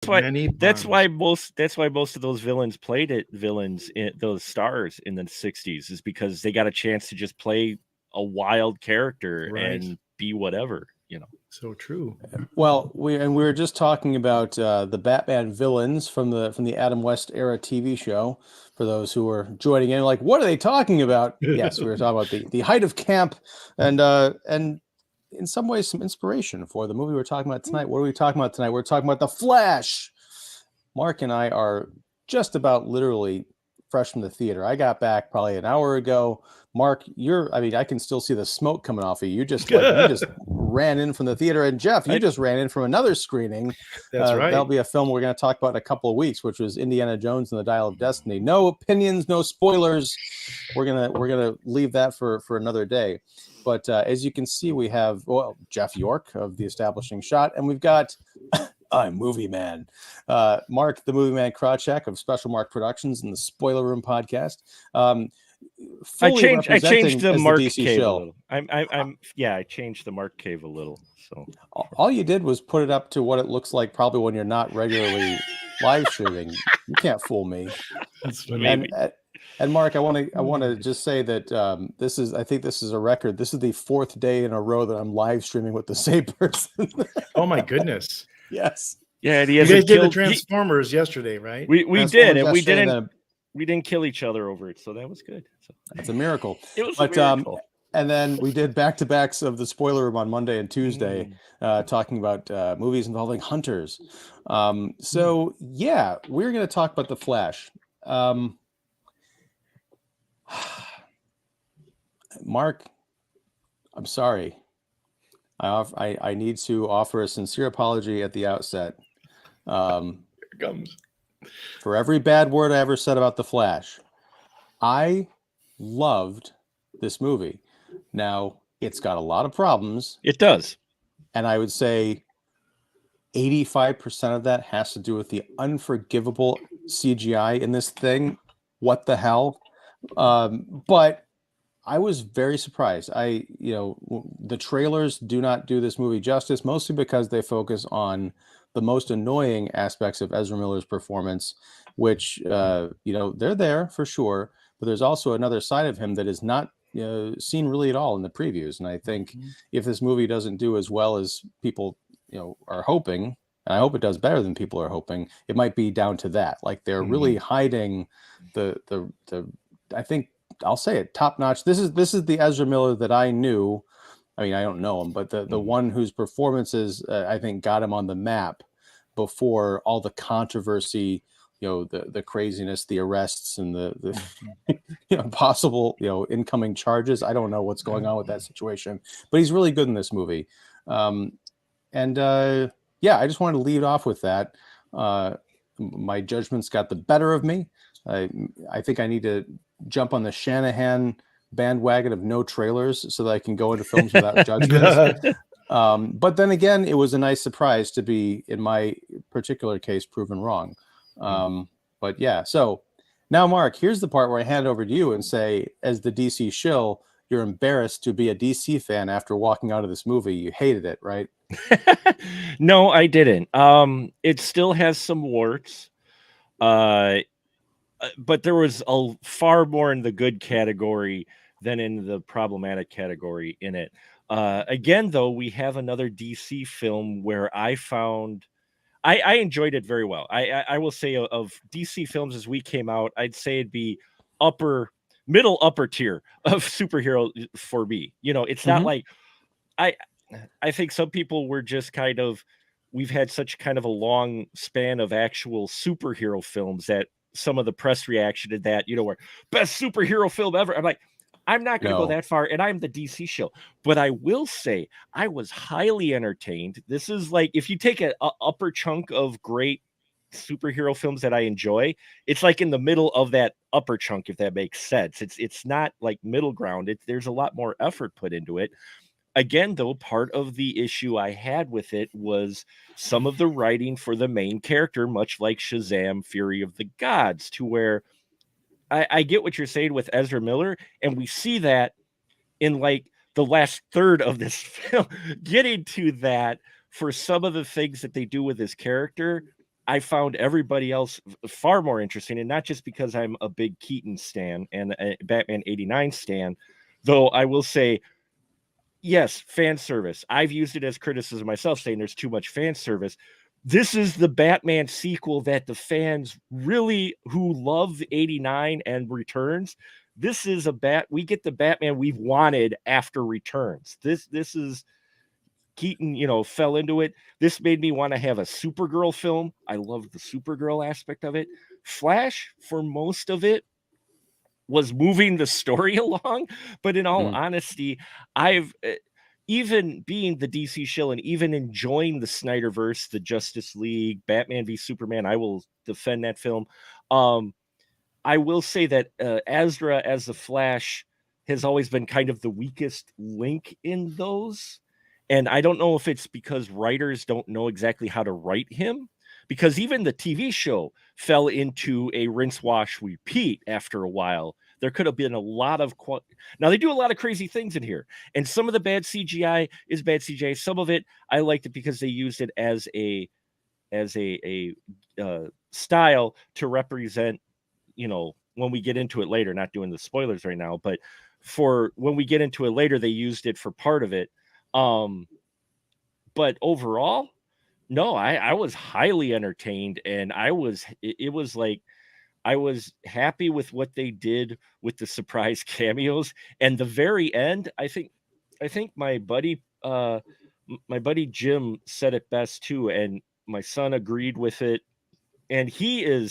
That's why most of those villains those stars in the 60s, is because they got a chance to just play a wild character and be whatever, So true. Well, we were just talking about the Batman villains from the Adam West era TV show. For those who were joining in, like, what are they talking about? Yes, we were talking about the height of camp, and in some ways some inspiration for the movie we're talking about tonight. What are we talking about tonight? We're talking about The Flash. Mark and I are just about literally fresh from the theater. I got back probably an hour ago. Mark, I can still see the smoke coming off of you. You just ran in from the theater. And Jeff, you just ran in from another screening. That's right. That'll be a film we're going to talk about in a couple of weeks, which was Indiana Jones and the Dial of Destiny. No opinions, no spoilers. We're gonna leave that for another day. But as you can see, we have Jeff York of The Establishing Shot, and we've got I'm Movie Man, Mark the Movie Man Krawcheck of Special Mark Productions and the Spoiler Room podcast. I changed the Mark Cave a little. I changed the Mark Cave a little. So all you did was put it up to what it looks like probably when you're not regularly live streaming. You can't fool me. That's funny. And Mark, I want to just say that I think this is a record. This is the 4th day in a row that I'm live streaming with the same person. Oh my goodness! Yes. Yeah, you guys did the Transformers yesterday, right? We did, and we didn't kill each other over it, so that was good. So. That's a miracle. It was a miracle. And then we did back-to-backs of the Spoiler Room on Monday and Tuesday, talking about movies involving hunters. So yeah, we're going to talk about The Flash. Mark, I'm sorry. I need to offer a sincere apology at the outset. Here it comes. For every bad word I ever said about The Flash, I loved this movie. Now, it's got a lot of problems. It does. And I would say 85% of that has to do with the unforgivable CGI in this thing. What the hell? But I was very surprised. The trailers do not do this movie justice, mostly because they focus on the most annoying aspects of Ezra Miller's performance, which, they're there for sure, but there's also another side of him that is not seen really at all in the previews. And I think if this movie doesn't do as well as people, are hoping, and I hope it does better than people are hoping, it might be down to that. Like they're really hiding the I think I'll say it, top notch. This is the Ezra Miller that I knew. I mean, I don't know him, but the one whose performances I think got him on the map before all the controversy, the craziness, the arrests, and the possible incoming charges. I don't know what's going on with that situation, but he's really good in this movie. I just wanted to lead off with that. My judgments got the better of me. I think I need to jump on the Shanahan bandwagon of no trailers so that I can go into films without judgments. But then again, it was a nice surprise to be, in my particular case, proven wrong. But yeah, so now, Mark, here's the part where I hand it over to you and say, as the DC shill, you're embarrassed to be a DC fan after walking out of this movie. You hated it, right? No, I didn't. It still has some warts. But there was a far more in the good category than in the problematic category in it. Again, though, we have another DC film where I found I enjoyed it very well. I will say of DC films as we came out, I'd say it'd be middle upper tier of superhero for me. It's not like I think some people were just we've had such kind of a long span of actual superhero films that some of the press reaction to that, where best superhero film ever. I'm like, I'm not going to go that far, and I'm the DC show. But I will say I was highly entertained. This is like, if you take an upper chunk of great superhero films that I enjoy, it's like in the middle of that upper chunk, if that makes sense. It's not like middle ground. There's a lot more effort put into it. Again, though, part of the issue I had with it was some of the writing for the main character, much like Shazam, Fury of the Gods, to where I get what you're saying with Ezra Miller, and we see that in like the last third of this film, getting to that for some of the things that they do with his character. I found everybody else far more interesting, and not just because I'm a big Keaton stan and a Batman 89 stan, though I will say, yes, fan service. I've used it as criticism myself, saying there's too much fan service. This is the Batman sequel that the fans really who love 89 and Returns. This is we get the Batman we've wanted after Returns. This is Keaton, fell into it. This made me want to have a Supergirl film. I love the Supergirl aspect of it. Flash, for most of it, was moving the story along. But in all honesty, I've even being the DC shill and even enjoying the Snyderverse, the Justice League, Batman v Superman, I will defend that film. I will say that Ezra as the Flash has always been kind of the weakest link in those. And I don't know if it's because writers don't know exactly how to write him, because even the TV show fell into a rinse, wash, repeat after a while. There could have been a lot of now they do a lot of crazy things in here, and some of the bad CGI is bad CGI. Some of it I liked it because they used it as a style to represent, when we get into it later. Not doing the spoilers right now, but for when we get into it later, they used it for part of it. But overall, no, I was highly entertained, and it was like I was happy with what they did with the surprise cameos. And the very end, I think my buddy Jim said it best too, and my son agreed with it. And he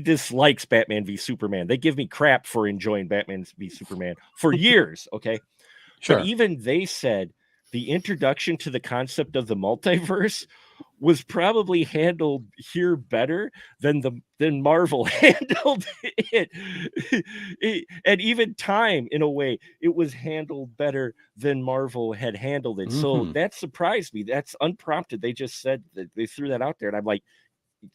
dislikes Batman v Superman. They give me crap for enjoying Batman v Superman for years, okay? Sure. But even they said the introduction to the concept of the multiverse was probably handled here better than Marvel handled it. And even time, in a way, it was handled better than Marvel had handled it. So that surprised me. That's unprompted. They just said that they threw that out there, and I'm like,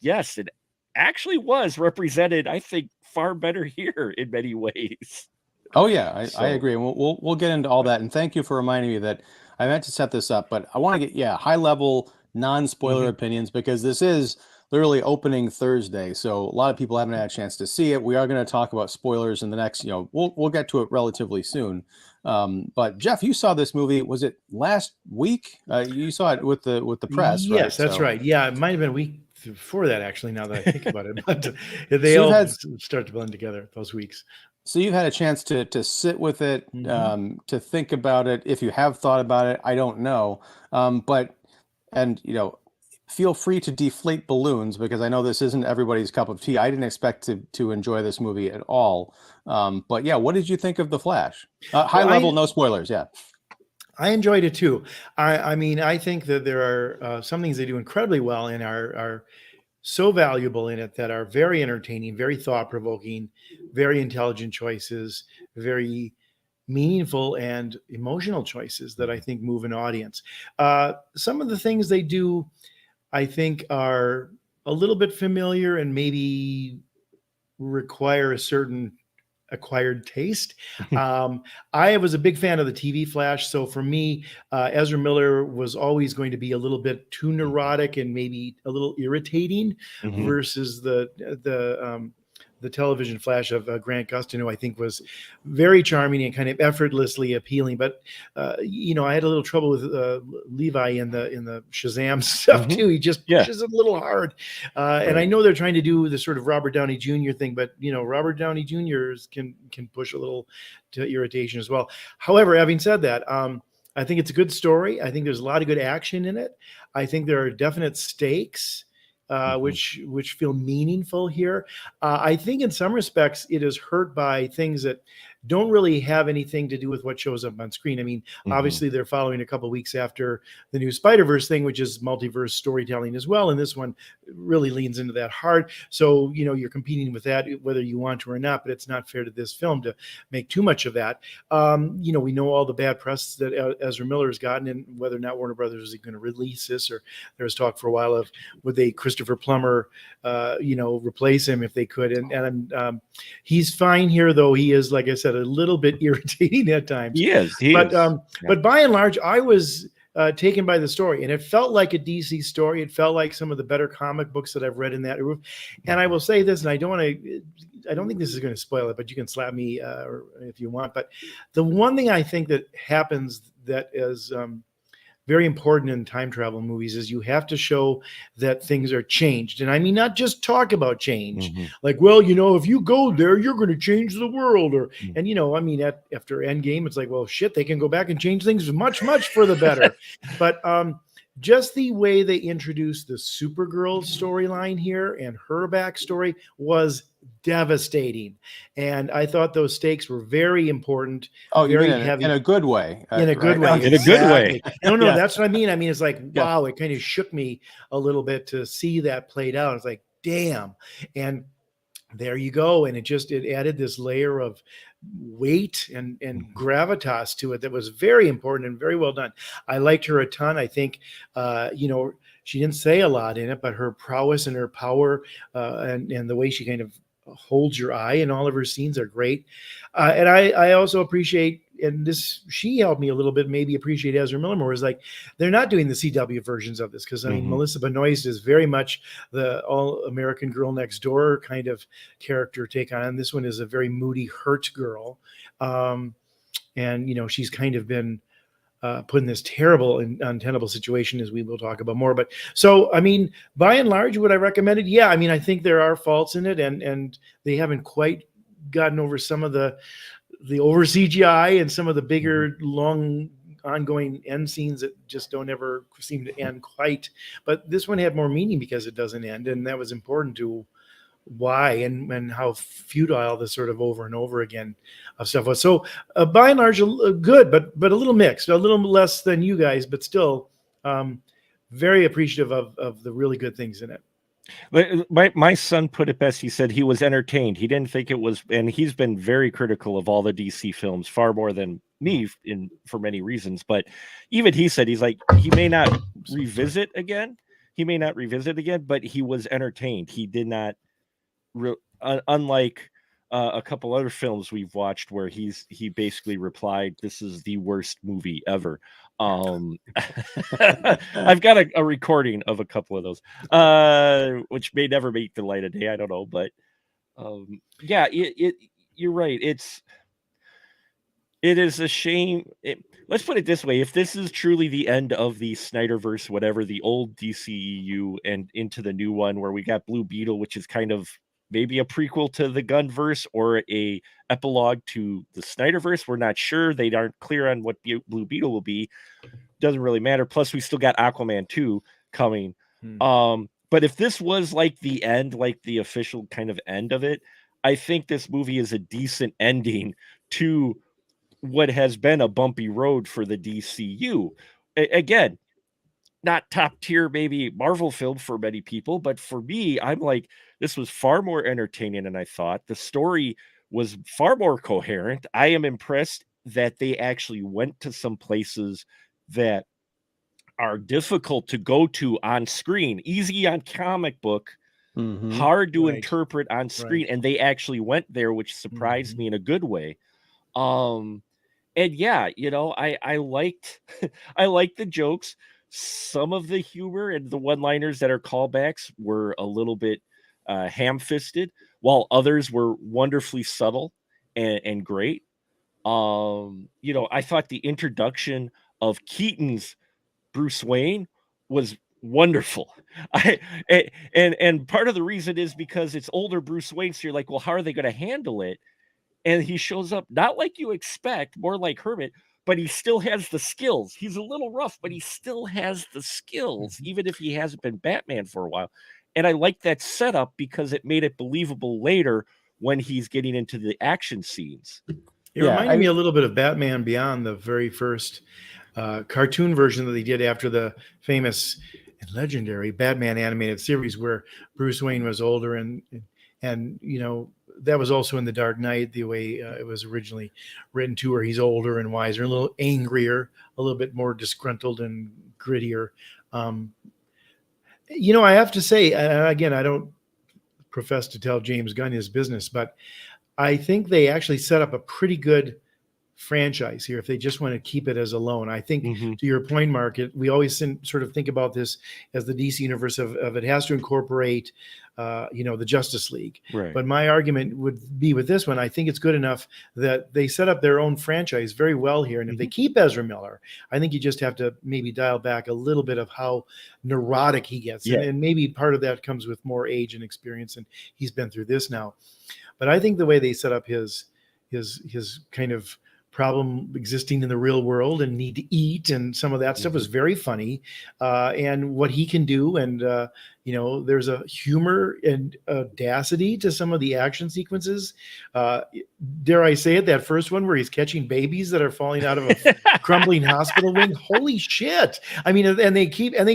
yes, it actually was represented, I think, far better here in many ways. Oh yeah, I agree. And we'll get into all that. And thank you for reminding me that I meant to set this up, but I want to get high level non-spoiler opinions, because this is literally opening Thursday, so a lot of people haven't had a chance to see it. We are going to talk about spoilers in the next, we'll get to it relatively soon. But Jeff, you saw this movie, was it last week? You saw it with the press, yes, right? Yes, that's right. Yeah, it might have been a week before that, actually, now that I think about it. But they all start to blend together those weeks. So you've had a chance to sit with it, to think about it. If you have thought about it, I don't know. Feel free to deflate balloons, because I know this isn't everybody's cup of tea. I didn't expect to enjoy this movie at all. But yeah, what did you think of The Flash? High level, no spoilers. Yeah. I enjoyed it too. I mean, I think that there are some things they do incredibly well and are so valuable in it, that are very entertaining, very thought-provoking, very intelligent choices, very meaningful and emotional choices that I think move an audience. Some of the things they do, I think, are a little bit familiar and maybe require a certain acquired taste. I was a big fan of the TV Flash, so for me, Ezra Miller was always going to be a little bit too neurotic and maybe a little irritating versus the television Flash of Grant Gustin, who I think was very charming and kind of effortlessly appealing. But I had a little trouble with Levi in the Shazam stuff too. He just pushes it a little hard. And I know they're trying to do the sort of Robert Downey Jr. thing, but Robert Downey Jr. can push a little to irritation as well. However, having said that, I think it's a good story. I think there's a lot of good action in it. I think there are definite stakes, which feel meaningful here. I think in some respects it is hurt by things that don't really have anything to do with what shows up on screen. I mean, obviously they're following a couple of weeks after the new Spider-Verse thing, which is multiverse storytelling as well. And this one really leans into that hard. So, you're competing with that, whether you want to or not, but it's not fair to this film to make too much of that. We know all the bad press that Ezra Miller has gotten, and whether or not Warner Brothers is going to release this, or there was talk for a while of would they Christopher Plummer, replace him if they could. And he's fine here, though he is, like I said, a little bit irritating at times. He is. But by and large, I was taken by the story, and it felt like a DC story. It felt like some of the better comic books that I've read in that group. And I will say this, and I don't think this is going to spoil it, but you can slap me or if you want. But the one thing I think that happens that is very important in time travel movies is you have to show that things are changed. And I mean, not just talk about change, like, well, if you go there, you're going to change the world. And, I mean, after Endgame, it's like, well, shit, they can go back and change things much, much for the better. But just the way they introduced the Supergirl storyline here and her backstory was devastating. And I thought those stakes were very important. Oh, very you mean heavy. In a good way. In a good way. In a good way. No, that's what I mean. I mean, it's like, wow, it kind of shook me a little bit to see that played out. It's like, damn. And there you go. And it added this layer of weight and gravitas to it that was very important and very well done. I liked her a ton. I think, she didn't say a lot in it, but her prowess and her power and the way she kind of holds your eye in all of her scenes are great. And I also appreciate, and she helped me a little bit, maybe appreciate Ezra Miller more, is like, they're not doing the CW versions of this. Cause I mean, Melissa Benoist is very much the all American girl next door kind of character take on. This one is a very moody, hurt girl. And she's kind of been put in this terrible and untenable situation, as we will talk about more. But so, I mean, by and large, would I recommend it? Yeah. I mean, I think there are faults in it, and they haven't quite gotten over some of the over CGI and some of the bigger, long ongoing end scenes that just don't ever seem to end quite. But this one had more meaning because it doesn't end. And that was important to why and how futile the sort of over and over again of stuff was. So by and large, good, but a little mixed, a little less than you guys, but still very appreciative of the really good things in it. My son put it best. He said he was entertained. He didn't think it was, and he's been very critical of all the DC films, far more than me for many reasons. But even he said, he's like, he may not revisit again, but he was entertained. He did not, unlike a couple other films we've watched where he basically replied, "This is the worst movie ever." I've got a recording of a couple of those, which may never make the light of day. I don't know, but yeah, you're right. It is a shame. Let's put it this way: if this is truly the end of the Snyderverse, whatever, the old DCEU, and into the new one where we got Blue Beetle, which is kind of maybe a prequel to the Gunverse or a epilogue to the Snyderverse. We're not sure. They aren't clear on what Blue Beetle will be. Doesn't really matter. Plus, we still got Aquaman 2 coming. But if this was like the end, like the official kind of end of it, I think this movie is a decent ending to what has been a bumpy road for the DCU. Again, not top tier, maybe Marvel film for many people, but for me, I'm like, this was far more entertaining than I thought. The story was far more coherent. I am impressed that they actually went to some places that are difficult to go to on screen, easy on comic book, hard to interpret on screen. And they actually went there, which surprised me in a good way. And yeah, I liked, I liked the jokes. Some of the humor and the one-liners that are callbacks were a little bit ham-fisted, while others were wonderfully subtle and great. I thought the introduction of Keaton's Bruce Wayne was wonderful. And part of the reason is because it's older Bruce Wayne, so you're like, well, how are they going to handle it? And he shows up not like you expect, more like Hermit, but he still has the skills. He's a little rough, but he still has the skills, even if he hasn't been Batman for a while. And I like that setup because it made it believable later when he's getting into the action scenes. It reminded me a little bit of Batman Beyond, the very first cartoon version that they did after the famous and legendary Batman animated series, where Bruce Wayne was older and that was also in The Dark Knight, the way it was originally written too, where he's older and wiser, a little angrier, a little bit more disgruntled and grittier. I have to say, again, I don't profess to tell James Gunn his business, but I think they actually set up a pretty good franchise here if they just want to keep it as a lone. I think Mm-hmm. to your point, Mark, we always sort of think about this as the DC universe of it has to incorporate, the Justice League. Right. But my argument would be with this one, I think it's good enough that they set up their own franchise very well here. And if they keep Ezra Miller, I think you just have to maybe dial back a little bit of how neurotic he gets. Yeah. And maybe part of that comes with more age and experience, and he's been through this now. But I think the way they set up his kind of problem existing in the real world and need to eat and some of that stuff was very funny, and what he can do. And there's a humor and audacity to some of the action sequences. Dare I say it, that first one where he's catching babies that are falling out of a crumbling hospital wing. Holy shit. I mean, and they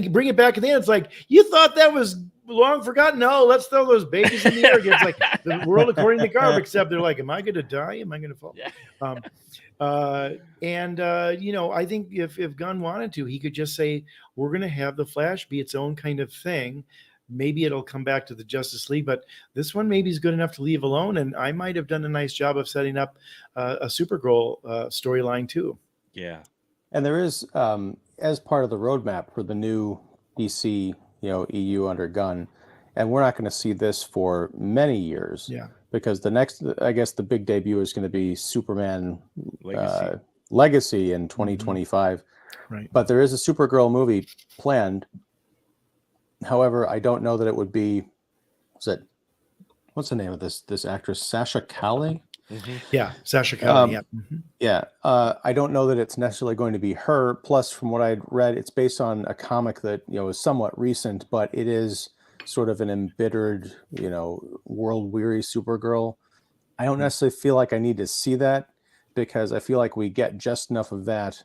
bring it back at the end. It's like, you thought that was long forgotten. No, let's throw those babies in the air again. It's like the world according to Garb, except they're like, am I going to die? Am I going to fall? I think if Gunn wanted to, he could just say, we're going to have the Flash be its own kind of thing. Maybe it'll come back to the Justice League, but this one maybe is good enough to leave alone. And I might have done a nice job of setting up a Supergirl storyline too. Yeah. And there is, as part of the roadmap for the new DC, EU under Gunn, and we're not going to see this for many years. Yeah. Because the next, I guess, the big debut is going to be Superman Legacy, in 2025. Right. But there is a Supergirl movie planned. However, I don't know that it would be. What's the name of this actress? Sasha Calle. Mm-hmm. Yeah, Sasha Calle. Yeah. I don't know that it's necessarily going to be her. Plus, from what I'd read, it's based on a comic that is somewhat recent, but it is sort of an embittered, world-weary Supergirl. I don't necessarily feel like I need to see that, because I feel like we get just enough of that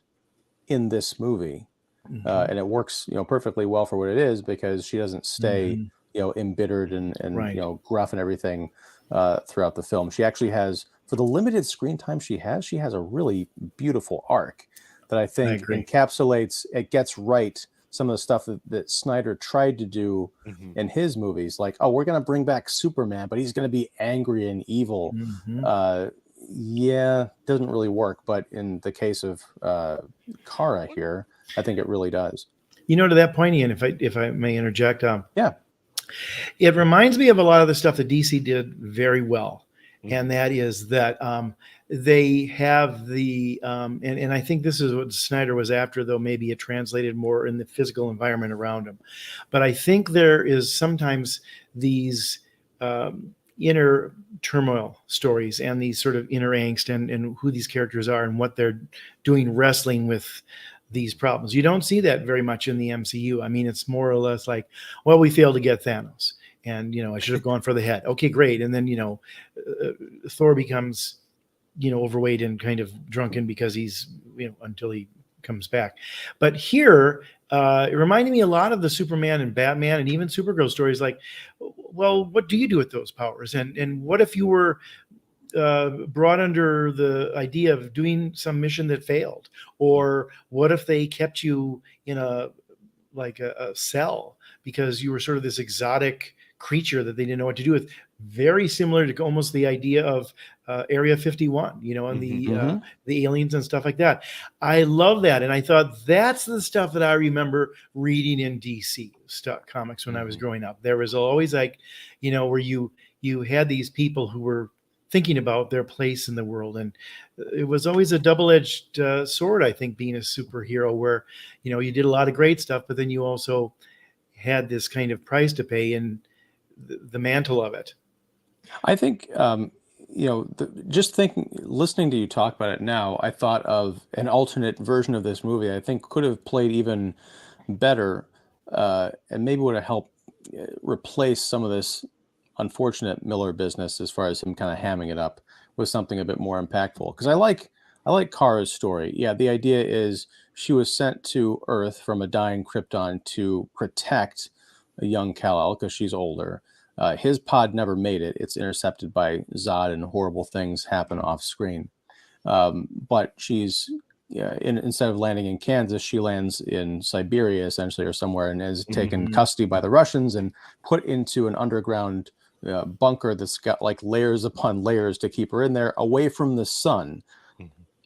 in this movie, and it works, perfectly well for what it is, because she doesn't stay, embittered and right. Gruff and everything throughout the film. She actually has, for the limited screen time she has a really beautiful arc that I think encapsulates. It gets right some of the stuff that Snyder tried to do in his movies, like, oh, we're going to bring back Superman, but he's going to be angry and evil. Doesn't really work. But in the case of Kara here, I think it really does. To that point, Ian, if I may interject, it reminds me of a lot of the stuff that DC did very well, and that is that they have the and I think this is what Snyder was after, though maybe it translated more in the physical environment around him. But I think there is sometimes these inner turmoil stories and these sort of inner angst and who these characters are and what they're doing, wrestling with these problems. You don't see that very much in the MCU. I mean, it's more or less like, well, we failed to get Thanos, and I should have gone for the head. Okay, great. And then Thor becomes overweight and kind of drunken because he's until he comes back. But here it reminded me a lot of the Superman and Batman and even Supergirl stories. Like, well, what do you do with those powers? And what if you were brought under the idea of doing some mission that failed? Or what if they kept you in a cell because you were sort of this exotic creature that they didn't know what to do with? Very similar to almost the idea of Area 51, and the aliens and stuff like that. I love that. And I thought that's the stuff that I remember reading in DC comics when I was growing up. There was always where you had these people who were thinking about their place in the world. And it was always a double-edged sword, I think, being a superhero, where, you did a lot of great stuff, but then you also had this kind of price to pay in the mantle of it. I think, listening to you talk about it now, I thought of an alternate version of this movie I think could have played even better, and maybe would have helped replace some of this unfortunate Miller business as far as him kind of hamming it up with something a bit more impactful. Because I like Kara's story. Yeah, the idea is she was sent to Earth from a dying Krypton to protect a young Kal-El because she's older. His pod never made it. It's intercepted by Zod, and horrible things happen off screen. But she's instead of landing in Kansas, she lands in Siberia essentially, or somewhere, and is taken custody by the Russians and put into an underground bunker that's got like layers upon layers to keep her in there, away from the sun.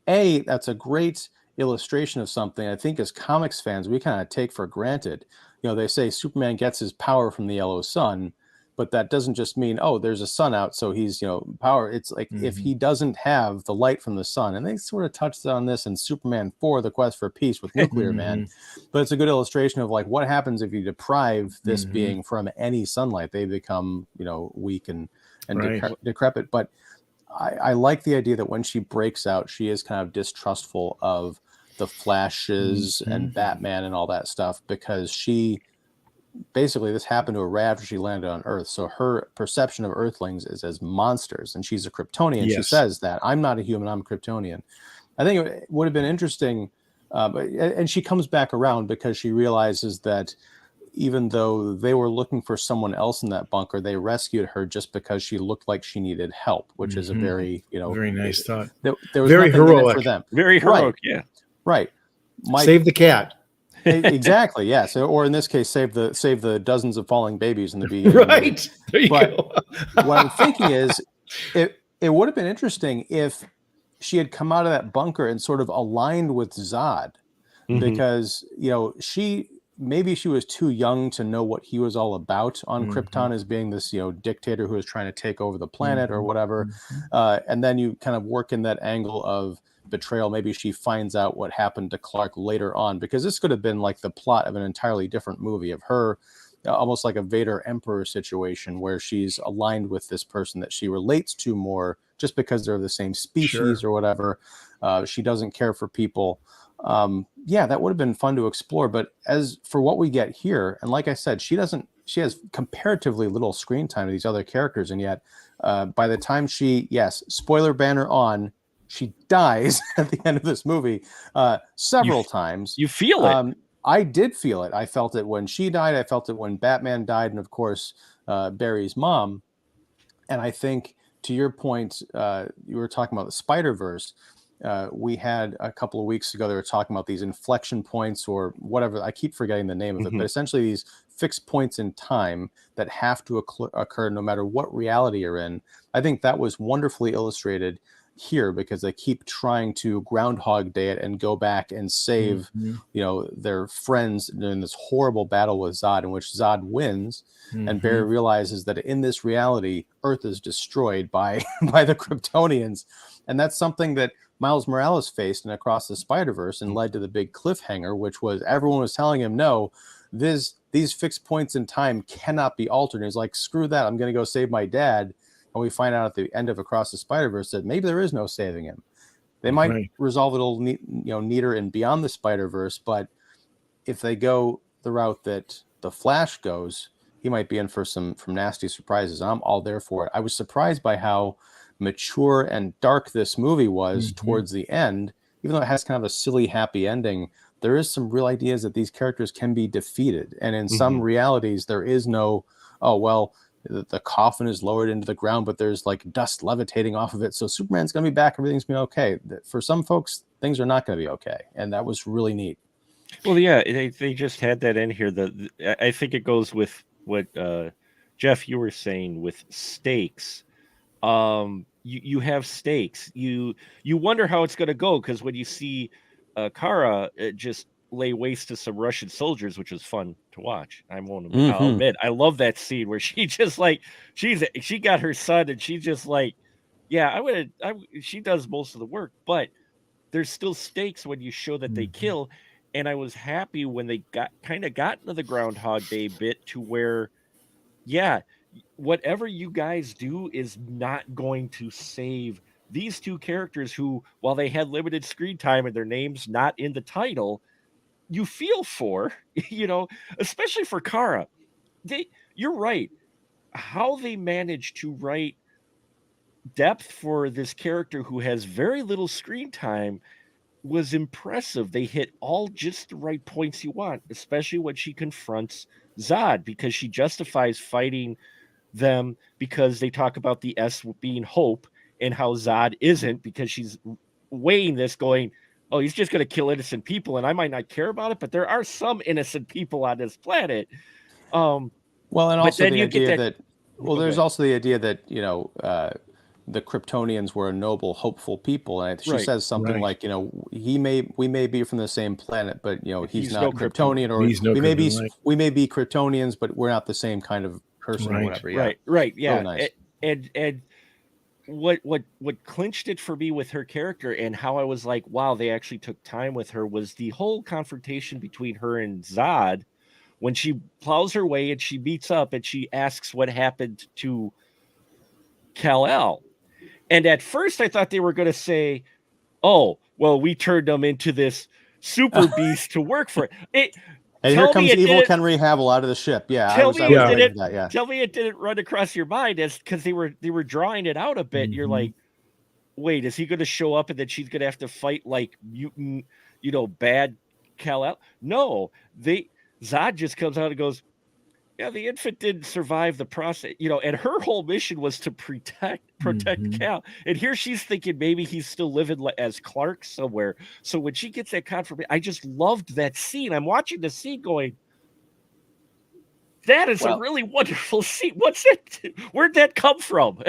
that's a great illustration of something I think as comics fans we kind of take for granted. They say Superman gets his power from the yellow sun, but that doesn't just mean, oh, there's a sun out, so he's, power. It's like if he doesn't have the light from the sun, and they sort of touched on this in Superman 4, The Quest for Peace with Nuclear Man, but it's a good illustration of like what happens if you deprive this being from any sunlight. They become, weak and decrepit. But I like the idea that when she breaks out, she is kind of distrustful of the Flashes and Batman and all that stuff, because basically this happened to her right after she landed on Earth. So her perception of Earthlings is as monsters, and she's a Kryptonian. Yes. She says that I'm not a human, I'm a Kryptonian. I think it would have been interesting. And she comes back around because she realizes that even though they were looking for someone else in that bunker, they rescued her just because she looked like she needed help, which is a very, very nice thought. There was very nothing heroic in it for them. Very heroic. Right. Right. Save the cat. Exactly. Yes. Or in this case, save the dozens of falling babies in the beginning. Right. There you go. What I'm thinking is, it would have been interesting if she had come out of that bunker and sort of aligned with Zod, because maybe she was too young to know what he was all about on Krypton, as being this dictator who was trying to take over the planet or whatever. And then you kind of work in that angle of betrayal. Maybe she finds out what happened to Clark later on, because this could have been like the plot of an entirely different movie of her, almost like a Vader Emperor situation, where she's aligned with this person that she relates to more just because they're the same species or whatever. She doesn't care for people. That would have been fun to explore. But as for what we get here, and like I said, she has comparatively little screen time to these other characters, and yet by the time spoiler banner on, she dies at the end of this movie several times. You feel it. I did feel it. I felt it when she died. I felt it when Batman died, and of course Barry's mom. And I think, to your point, you were talking about the Spider-Verse. We had a couple of weeks ago, they were talking about these inflection points or whatever. I keep forgetting the name of it, but essentially these fixed points in time that have to occur no matter what reality you're in. I think that was wonderfully illustrated here, because they keep trying to Groundhog Day it and go back and save their friends in this horrible battle with Zod, in which Zod wins, and Barry realizes that in this reality Earth is destroyed by the Kryptonians. And that's something that Miles Morales faced in Across the Spider-Verse, and led to the big cliffhanger, which was everyone was telling him, no, these fixed points in time cannot be altered. And he's like, screw that, I'm going to go save my dad. And we find out at the end of Across the Spider-Verse that maybe there is no saving him. They might resolve it a little neater in Beyond the Spider-Verse, but if they go the route that the Flash goes, he might be in for some nasty surprises. I'm all there for it. I was surprised by how mature and dark this movie was towards the end. Even though it has kind of a silly, happy ending, there is some real ideas that these characters can be defeated. And in some realities, there is no, the coffin is lowered into the ground, but there's like dust levitating off of it. So Superman's going to be back. Everything's going to be okay. For some folks, things are not going to be okay. And that was really neat. Well, yeah, they just had that in here. I think it goes with what Jeff, you were saying with stakes. You have stakes. You wonder how it's going to go, because when you see Kara just lay waste to some Russian soldiers, which was fun to watch. I'll admit, I love that scene where she just like she got her son, and she's just like, she does most of the work, but there's still stakes when you show that they kill. And I was happy when they got into the Groundhog Day bit, to where, whatever you guys do is not going to save these two characters who, while they had limited screen time and their names not in the title, you feel for, especially for Kara. You're right. How they managed to write depth for this character who has very little screen time was impressive. They hit all just the right points you want, especially when she confronts Zod, because she justifies fighting them, because they talk about the S being hope, and how Zod isn't, because she's weighing this going, oh, he's just going to kill innocent people, and I might not care about it, but there are some innocent people on this planet. Well, and also the idea that there's also the idea that, the Kryptonians were a noble, hopeful people, and she Right. says something Right. like, you know, we may be from the same planet, but you know, he's no not Kryptonian, or He's no Krypton, right. we may be Kryptonians, but we're not the same kind of person or Right. whatever. Yeah, Right. Yeah. really nice. And what clinched it for me with her character and how I was like, wow, they actually took time with her, was the whole confrontation between her and Zod when she plows her way and she meets up and she asks what happened to Kal-El. And at first I thought they were going to say, oh, well, we turned them into this super beast to work for it. And here comes evil Henry Havel out of the ship. Yeah, Tell me it didn't run across your mind, as because they were drawing it out a bit. Mm-hmm. You're like, wait, is he going to show up and then she's going to have to fight like mutant, bad Kal-El? No, Zod just comes out and goes, yeah, the infant didn't survive the process, and her whole mission was to protect Mm-hmm. Cal. And here she's thinking maybe he's still living as Clark somewhere. So when she gets that confirmation, I just loved that scene. I'm watching the scene going, that is a really wonderful scene. What's it? Where'd that come from?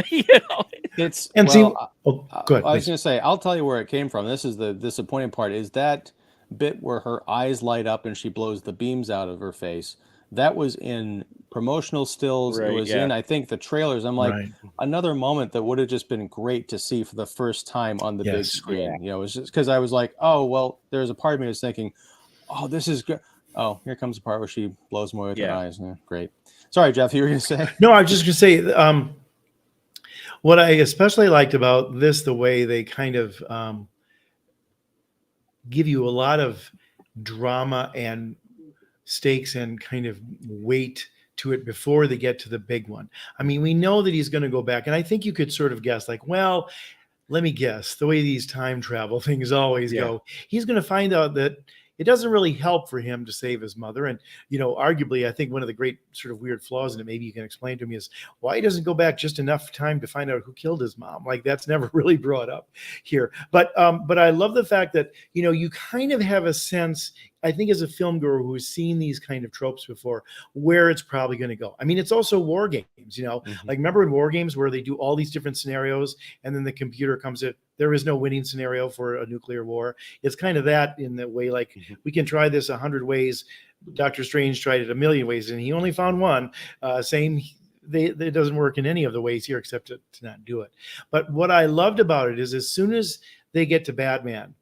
It's and well, go ahead, I was going to say, I'll tell you where it came from. This is the disappointing part, is that bit where her eyes light up and she blows the beams out of her face. That was in promotional stills. Right, it was in, I think, the trailers. I'm like, another moment that would have just been great to see for the first time on the big screen. It was just because I was like, oh, well, there's a part of me that's thinking, oh, this is good. Oh, here comes the part where she blows more with her eyes. Yeah, great. Sorry, Jeff, you were going to say? No, I was just going to say, what I especially liked about this, the way they kind of give you a lot of drama and stakes and kind of weight to it before they get to the big one. I mean, we know that he's going to go back, and I think you could sort of guess, like, well, let me guess, the way these time travel things always go, he's going to find out that it doesn't really help for him to save his mother. And, arguably, I think one of the great sort of weird flaws in it, maybe you can explain to me, is why he doesn't go back just enough time to find out who killed his mom. Like, that's never really brought up here. But I love the fact that, you kind of have a sense, I think, as a film goer who's seen these kind of tropes before, where it's probably going to go. I mean, it's also war games, like, remember in war games where they do all these different scenarios and then the computer comes in, there is no winning scenario for a nuclear war. It's kind of that in the way, like, we can try this 100 ways. Dr. Strange tried it 1,000,000 ways and he only found one. It doesn't work in any of the ways here except to not do it. But what I loved about it is, as soon as they get to Batman,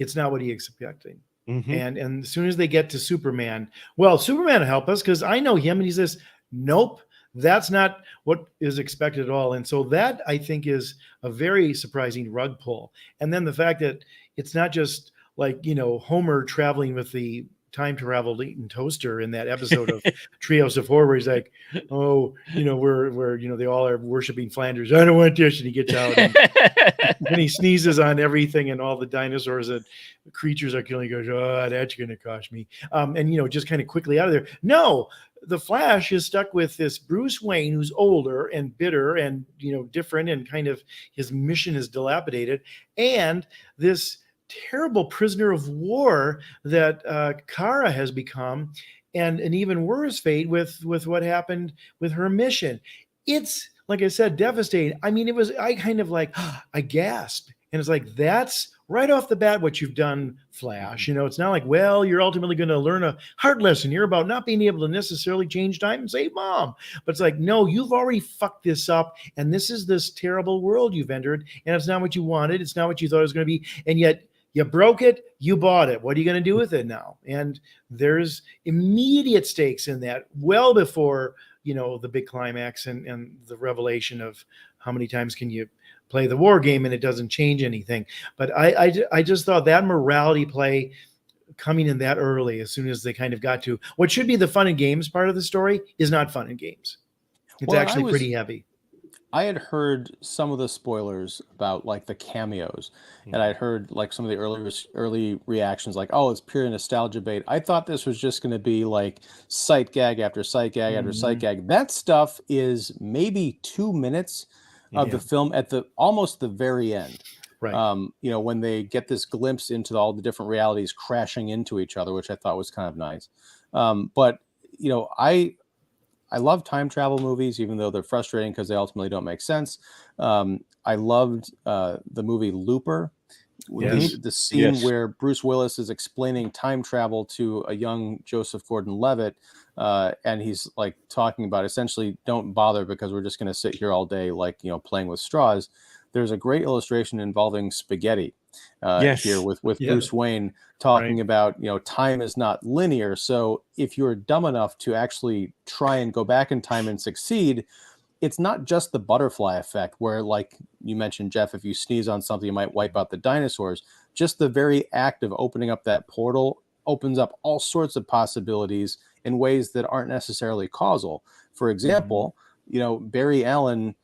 it's not what he expecting. And as soon as they get to Superman, well, Superman will help us because I know him. And he says, nope, that's not what is expected at all. And so that, I think, is a very surprising rug pull. And then the fact that it's not just like, Homer traveling with the time travel eating toaster in that episode of Trios of Horror, where he's like, oh, we're they all are worshiping Flanders. I don't want this. And he gets out and he sneezes on everything and all the dinosaurs and creatures are killing. He goes, oh, that's going to cost me. And, just kind of quickly out of there. No, the Flash is stuck with this Bruce Wayne who's older and bitter and, different, and kind of his mission is dilapidated. And this terrible prisoner of war that Kara has become, and an even worse fate with what happened with her mission. It's, like I said, devastating. I mean, I kind of like, I gasped. And it's like, that's right off the bat what you've done, Flash. It's not like, well, you're ultimately going to learn a hard lesson here about not being able to necessarily change time and save mom. But it's like, no, you've already fucked this up. And this is this terrible world you've entered. And it's not what you wanted. It's not what you thought it was going to be. And yet, you broke it, you bought it. What are you going to do with it now? And there's immediate stakes in that, well before, the big climax and the revelation of how many times can you play the war game and it doesn't change anything. But I just thought that morality play coming in that early, as soon as they kind of got to what should be the fun and games part of the story, is not fun and games. It's actually pretty heavy. I had heard some of the spoilers about like the cameos, and I'd heard like some of the early reactions, like, oh, it's pure nostalgia bait. I thought this was just going to be like sight gag after sight gag after sight gag. That stuff is maybe 2 minutes of the film at almost the very end. Right. When they get this glimpse into all the different realities crashing into each other, which I thought was kind of nice. But I I love time travel movies, even though they're frustrating because they ultimately don't make sense. I loved the movie Looper. Yes. The scene Yes. where Bruce Willis is explaining time travel to a young Joseph Gordon-Levitt, and he's like talking about essentially don't bother because we're just going to sit here all day, like, you know, playing with straws. There's a great illustration involving spaghetti here Yes. with Yeah. Bruce Wayne talking Right. about, you know, time is not linear. So if you're dumb enough to actually try and go back in time and succeed, it's not just the butterfly effect where, like you mentioned, Jeff, if you sneeze on something, you might wipe out the dinosaurs. Just the very act of opening up that portal opens up all sorts of possibilities in ways that aren't necessarily causal. For example, you know, Barry Allen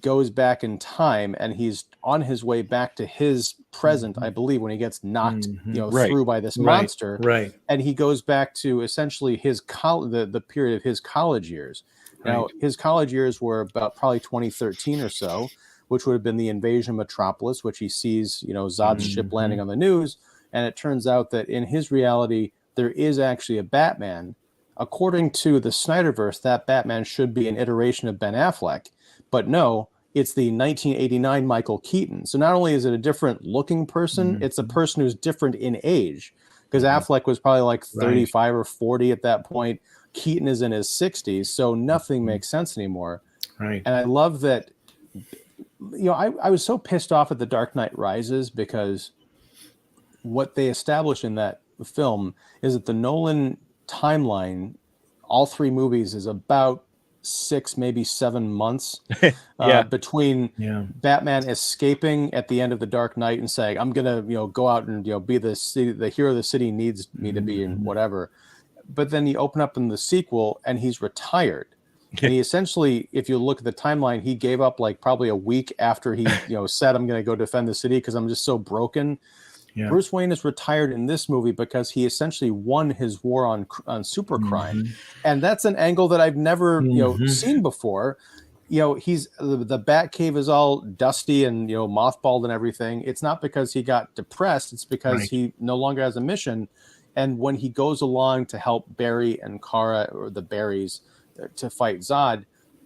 goes back in time and he's on his way back to his present, I believe, when he gets knocked, you know, Right. through by this Right. monster. Right. And he goes back to essentially his the period of his college years. Now, Right. his college years were about probably 2013 or so, which would have been the invasion of Metropolis, which he sees, you know, Zod's ship landing on the news. And it turns out that in his reality, there is actually a Batman. According to the Snyderverse, that Batman should be an iteration of Ben Affleck. But no, it's the 1989 Michael Keaton. So not only is it a different looking person, it's a person who's different in age. Because Affleck was probably like 35 or 40 at that point. Keaton is in his 60s, so nothing makes sense anymore. Right. And I love that, you know, I was so pissed off at The Dark Knight Rises because what they established in that film is that the Nolan timeline, all three movies, is about 6, maybe 7 months between Batman escaping at the end of The Dark Knight and saying, I'm going to, you know, go out and, you know, be the hero the city needs me to be and whatever. But then you open up in the sequel and he's retired. And he essentially, if you look at the timeline, he gave up like probably a week after he, you know, said, I'm going to go defend the city because I'm just so broken. Yeah. Bruce Wayne is retired in this movie because he essentially won his war on supercrime. And that's an angle that I've never, you know, seen before. You know, he's the Batcave is all dusty and, you know, mothballed and everything. It's not because he got depressed. It's because he no longer has a mission. And when he goes along to help Barry and Kara, or the Barrys, to fight Zod,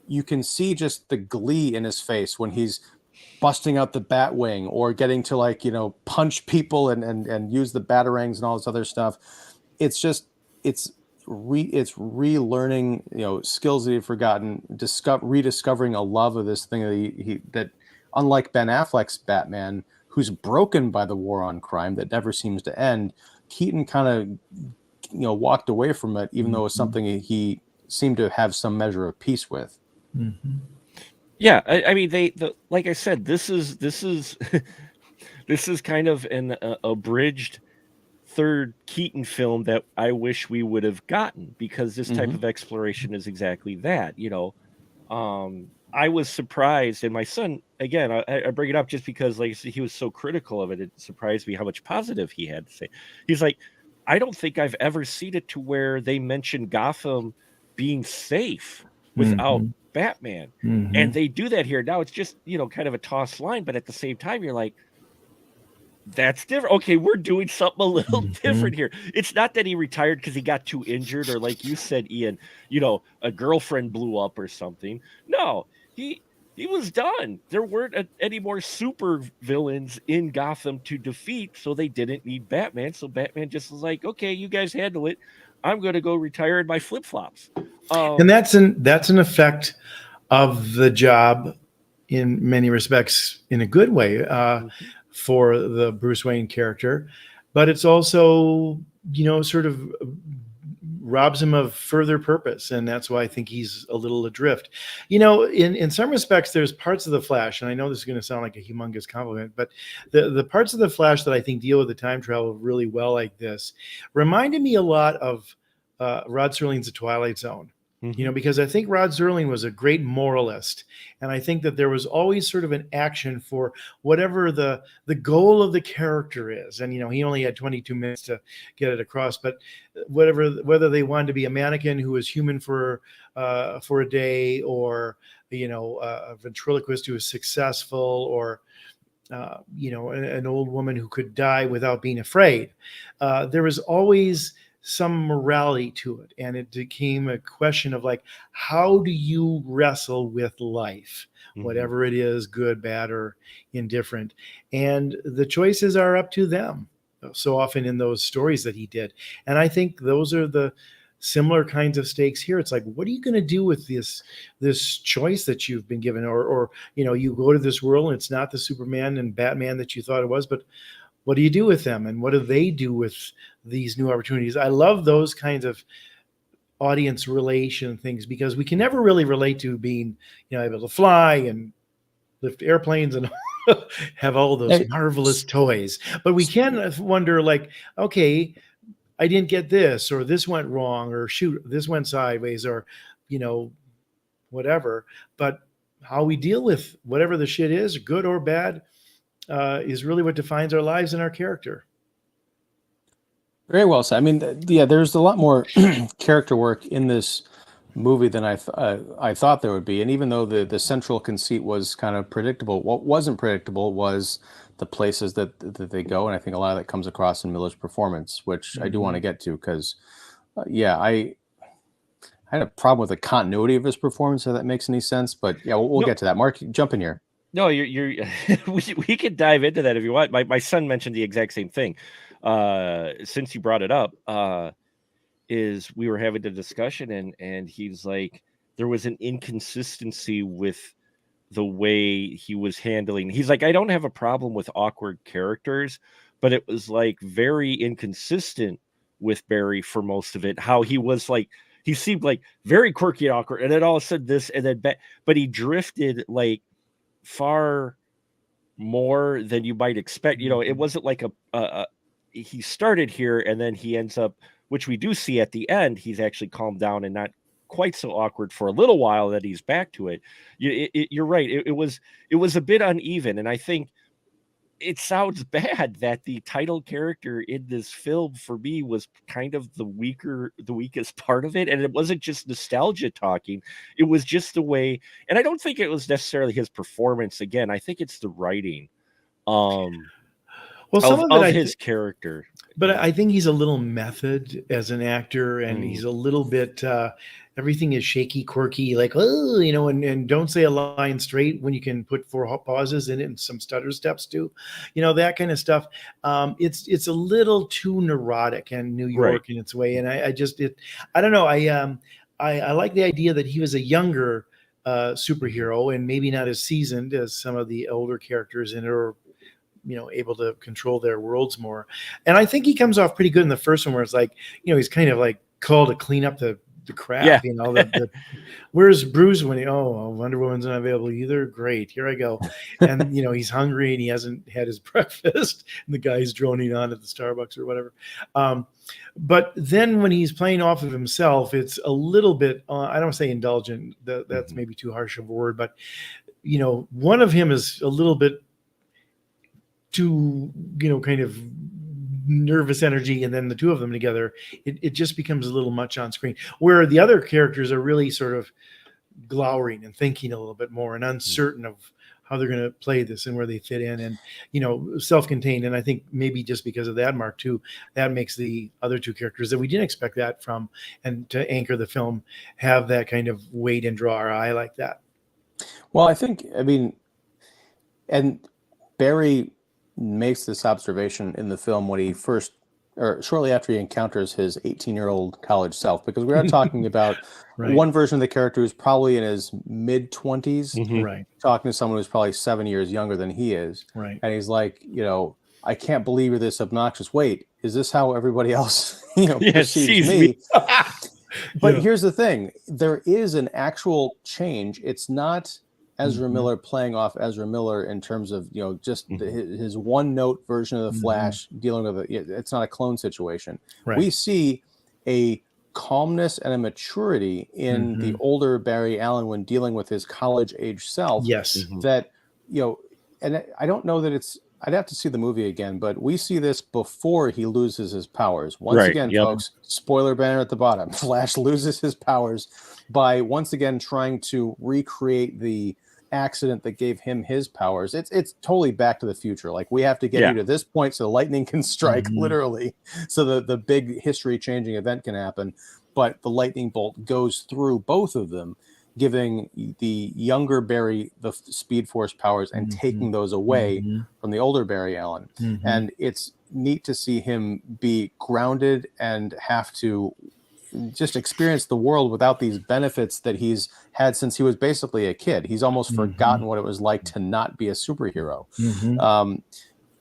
you can see just the glee in his face when he's busting out the Batwing or getting to, like, you know, punch people and use the batarangs and all this other stuff. It's just, it's relearning, you know, skills that he'd forgotten, rediscovering a love of this thing that that unlike Ben Affleck's Batman, who's broken by the war on crime that never seems to end, Keaton kind of, you know, walked away from it, even though it was something he seemed to have some measure of peace with. Yeah, I mean, like I said, this is this is kind of an abridged third Keaton film that I wish we would have gotten, because this type of exploration is exactly that. You know, I was surprised, and my son, again, I bring it up just because, like I said, he was so critical of it. It surprised me how much positive he had to say. He's like, I don't think I've ever seen it to where they mention Gotham being safe without Batman. And they do that here. Now it's just, you know, kind of a tossed line, but at the same time, you're like, that's different. Okay, we're doing something a little different here. It's not that he retired because he got too injured, or like you said, Ian, you know, a girlfriend blew up or something. No, he was done. There weren't any more super villains in Gotham to defeat, so they didn't need Batman. So Batman just was like, okay, you guys handle it. I'm going to go retire in my flip flops. And that's an effect of the job, in many respects, in a good way, for the Bruce Wayne character, but it's also, you know, sort of robs him of further purpose, and that's why I think he's a little adrift. You know, in some respects, there's parts of the Flash, and I know this is going to sound like a humongous compliment, but the parts of the Flash that I think deal with the time travel really well, like this, reminded me a lot of Rod Serling's The Twilight Zone. You know, because I think Rod Serling was a great moralist, and I think that there was always sort of an action for whatever the goal of the character is. And, you know, he only had 22 minutes to get it across, but whether they wanted to be a mannequin who was human for a day, or, you know, a ventriloquist who was successful, or you know, an old woman who could die without being afraid. There was always some morality to it, and it became a question of like, how do you wrestle with life, whatever it is, good, bad, or indifferent, and the choices are up to them so often in those stories that he did. And I think those are the similar kinds of stakes here. It's like, what are you going to do with this choice that you've been given? Or you go to this world and it's not the Superman and Batman that you thought it was, but what do you do with them, and what do they do with these new opportunities? I love those kinds of audience relation things, because we can never really relate to being, able to fly and lift airplanes and have all those marvelous toys. But we can wonder, like, okay, I didn't get this, or this went wrong, or shoot, this went sideways, or, whatever. But how we deal with whatever the shit is, good or bad, is really what defines our lives and our character. Very well said. I mean, there's a lot more character work in this movie than I thought there would be. And even though the central conceit was kind of predictable, what wasn't predictable was the places that they go. And I think a lot of that comes across in Miller's performance, which I do want to get to, because, I had a problem with the continuity of his performance, if that makes any sense. But yeah, we'll get to that. Mark, jump in here. No, you're we could dive into that if you want. My son mentioned the exact same thing. Since you brought it up, is we were having the discussion, and he's like, there was an inconsistency with the way he was handling. He's like, I don't have a problem with awkward characters, but it was like very inconsistent with Barry for most of it. How he was like, he seemed like very quirky and awkward, and then all of a sudden this, and then but he drifted like far more than you might expect. It wasn't like he started here and then he ends up, which we do see at the end, he's actually calmed down and not quite so awkward for a little while, that he's back to it. You're right. It was a bit uneven, and I think it sounds bad that the title character in this film for me was kind of the weakest part of it. And it wasn't just nostalgia talking. It was just the way, and I don't think it was necessarily his performance. Again, I think it's the writing some of his character. But I think he's a little method as an actor, and he's a little bit, everything is shaky, quirky, like, and don't say a line straight when you can put 4 pauses in it and some stutter steps too, that kind of stuff. It's a little too neurotic and New York in its way. And I don't know. I like the idea that he was a younger superhero and maybe not as seasoned as some of the older characters in it, or able to control their worlds more. And I think he comes off pretty good in the first one, where it's like, he's kind of like called to clean up the crap, where's Bruce when Wonder Woman's not available either? Great, here I go. And he's hungry and he hasn't had his breakfast, and the guy's droning on at the Starbucks or whatever. But then when he's playing off of himself, it's a little bit, I don't want to say indulgent, that's maybe too harsh of a word, but one of him is a little bit too, kind of nervous energy, and then the two of them together, it just becomes a little much on screen, where the other characters are really sort of glowering and thinking a little bit more and uncertain of how they're going to play this and where they fit in, and self-contained. And I think maybe just because of that, Mark, too, that makes the other two characters that we didn't expect that from, and to anchor the film, have that kind of weight and draw our eye like that. Well, and Barry makes this observation in the film when he first, or shortly after he encounters his 18-year-old college self, because we are talking about one version of the character who's probably in his mid-20s, right, talking to someone who's probably 7 years younger than he is, right, and he's like, I can't believe you're this obnoxious. Wait, is this how everybody else perceives me? But here's the thing, there is an actual change. It's not Ezra Miller playing off Ezra Miller in terms of, just his one-note version of the Flash dealing with it. It's not a clone situation. Right. We see a calmness and a maturity in the older Barry Allen when dealing with his college-age self. Yes. That, and I don't know that I'd have to see the movie again, but we see this before he loses his powers. Once again, folks, spoiler banner at the bottom. Flash loses his powers by once again trying to recreate the accident that gave him his powers. It's totally Back to the Future. Like, we have to get you to this point so the lightning can strike, literally, so the big history changing event can happen. But the lightning bolt goes through both of them, giving the younger Barry the Speed Force powers and taking those away from the older Barry Allen. And it's neat to see him be grounded and have to just experience the world without these benefits that he's had since he was basically a kid. He's almost forgotten what it was like to not be a superhero.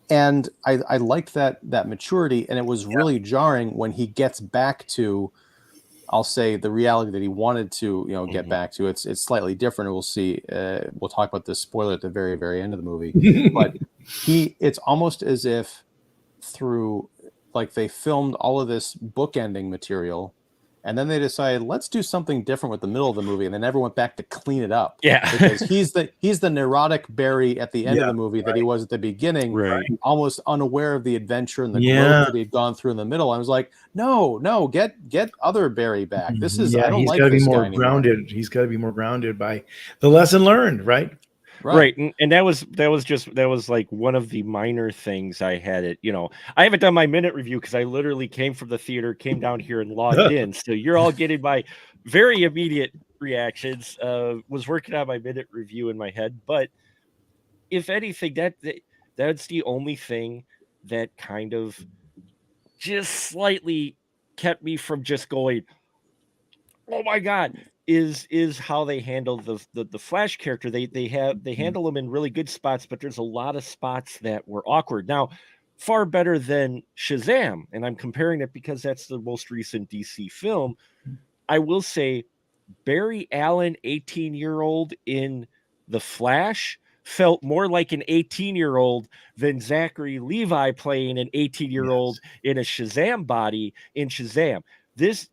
And I liked that maturity, and it was really jarring when he gets back to, I'll say, the reality that he wanted to, get back to. It's slightly different. We'll see. We'll talk about this spoiler at the very, very end of the movie. But it's almost as if through, like, they filmed all of this bookending material, and then they decided, let's do something different with the middle of the movie, and they never went back to clean it up. Yeah, because he's the neurotic Barry at the end of the movie that he was at the beginning, almost unaware of the adventure and the growth that he'd gone through in the middle. I was like, no, get other Barry back. This is I don't he's like got to be this more guy grounded. anymore. He's got to be more grounded by the lesson learned, right? Right. And that was like one of the minor things I had it. I haven't done my minute review because I literally came from the theater, came down here and logged in. So you're all getting my very immediate reactions. Was working on my minute review in my head. But if anything, that's the only thing that kind of just slightly kept me from just going, oh my God. Is how they handle the Flash character. They handle him in really good spots, but there's a lot of spots that were awkward. Now, far better than Shazam, and I'm comparing it because that's the most recent DC film. I will say Barry Allen, 18-year-old in The Flash, felt more like an 18-year-old than Zachary Levi playing an 18-year-old in a Shazam body in Shazam. This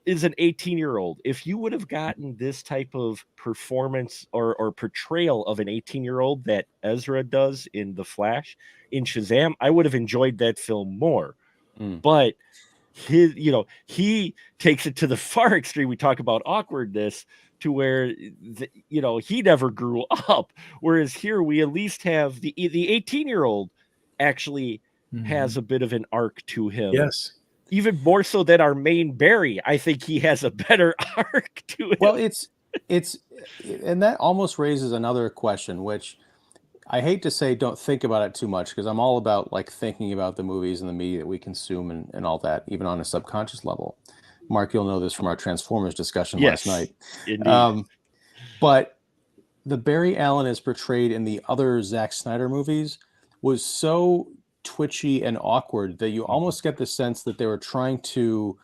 is an 18-year-old. If you would have gotten this type of performance or portrayal of an 18-year-old that Ezra does in The Flash in Shazam, I would have enjoyed that film more. But he takes it to the far extreme. We talk about awkwardness to where he never grew up, whereas here we at least have the 18-year-old actually has a bit of an arc to him. Yes. Even more so than our main Barry. I think he has a better arc to it. Well, it's and that almost raises another question, which I hate to say don't think about it too much, because I'm all about like thinking about the movies and the media that we consume and all that, even on a subconscious level. Mark, you'll know this from our Transformers discussion last night. Indeed. But the Barry Allen is portrayed in the other Zack Snyder movies was so twitchy and awkward that you almost get the sense that they were trying to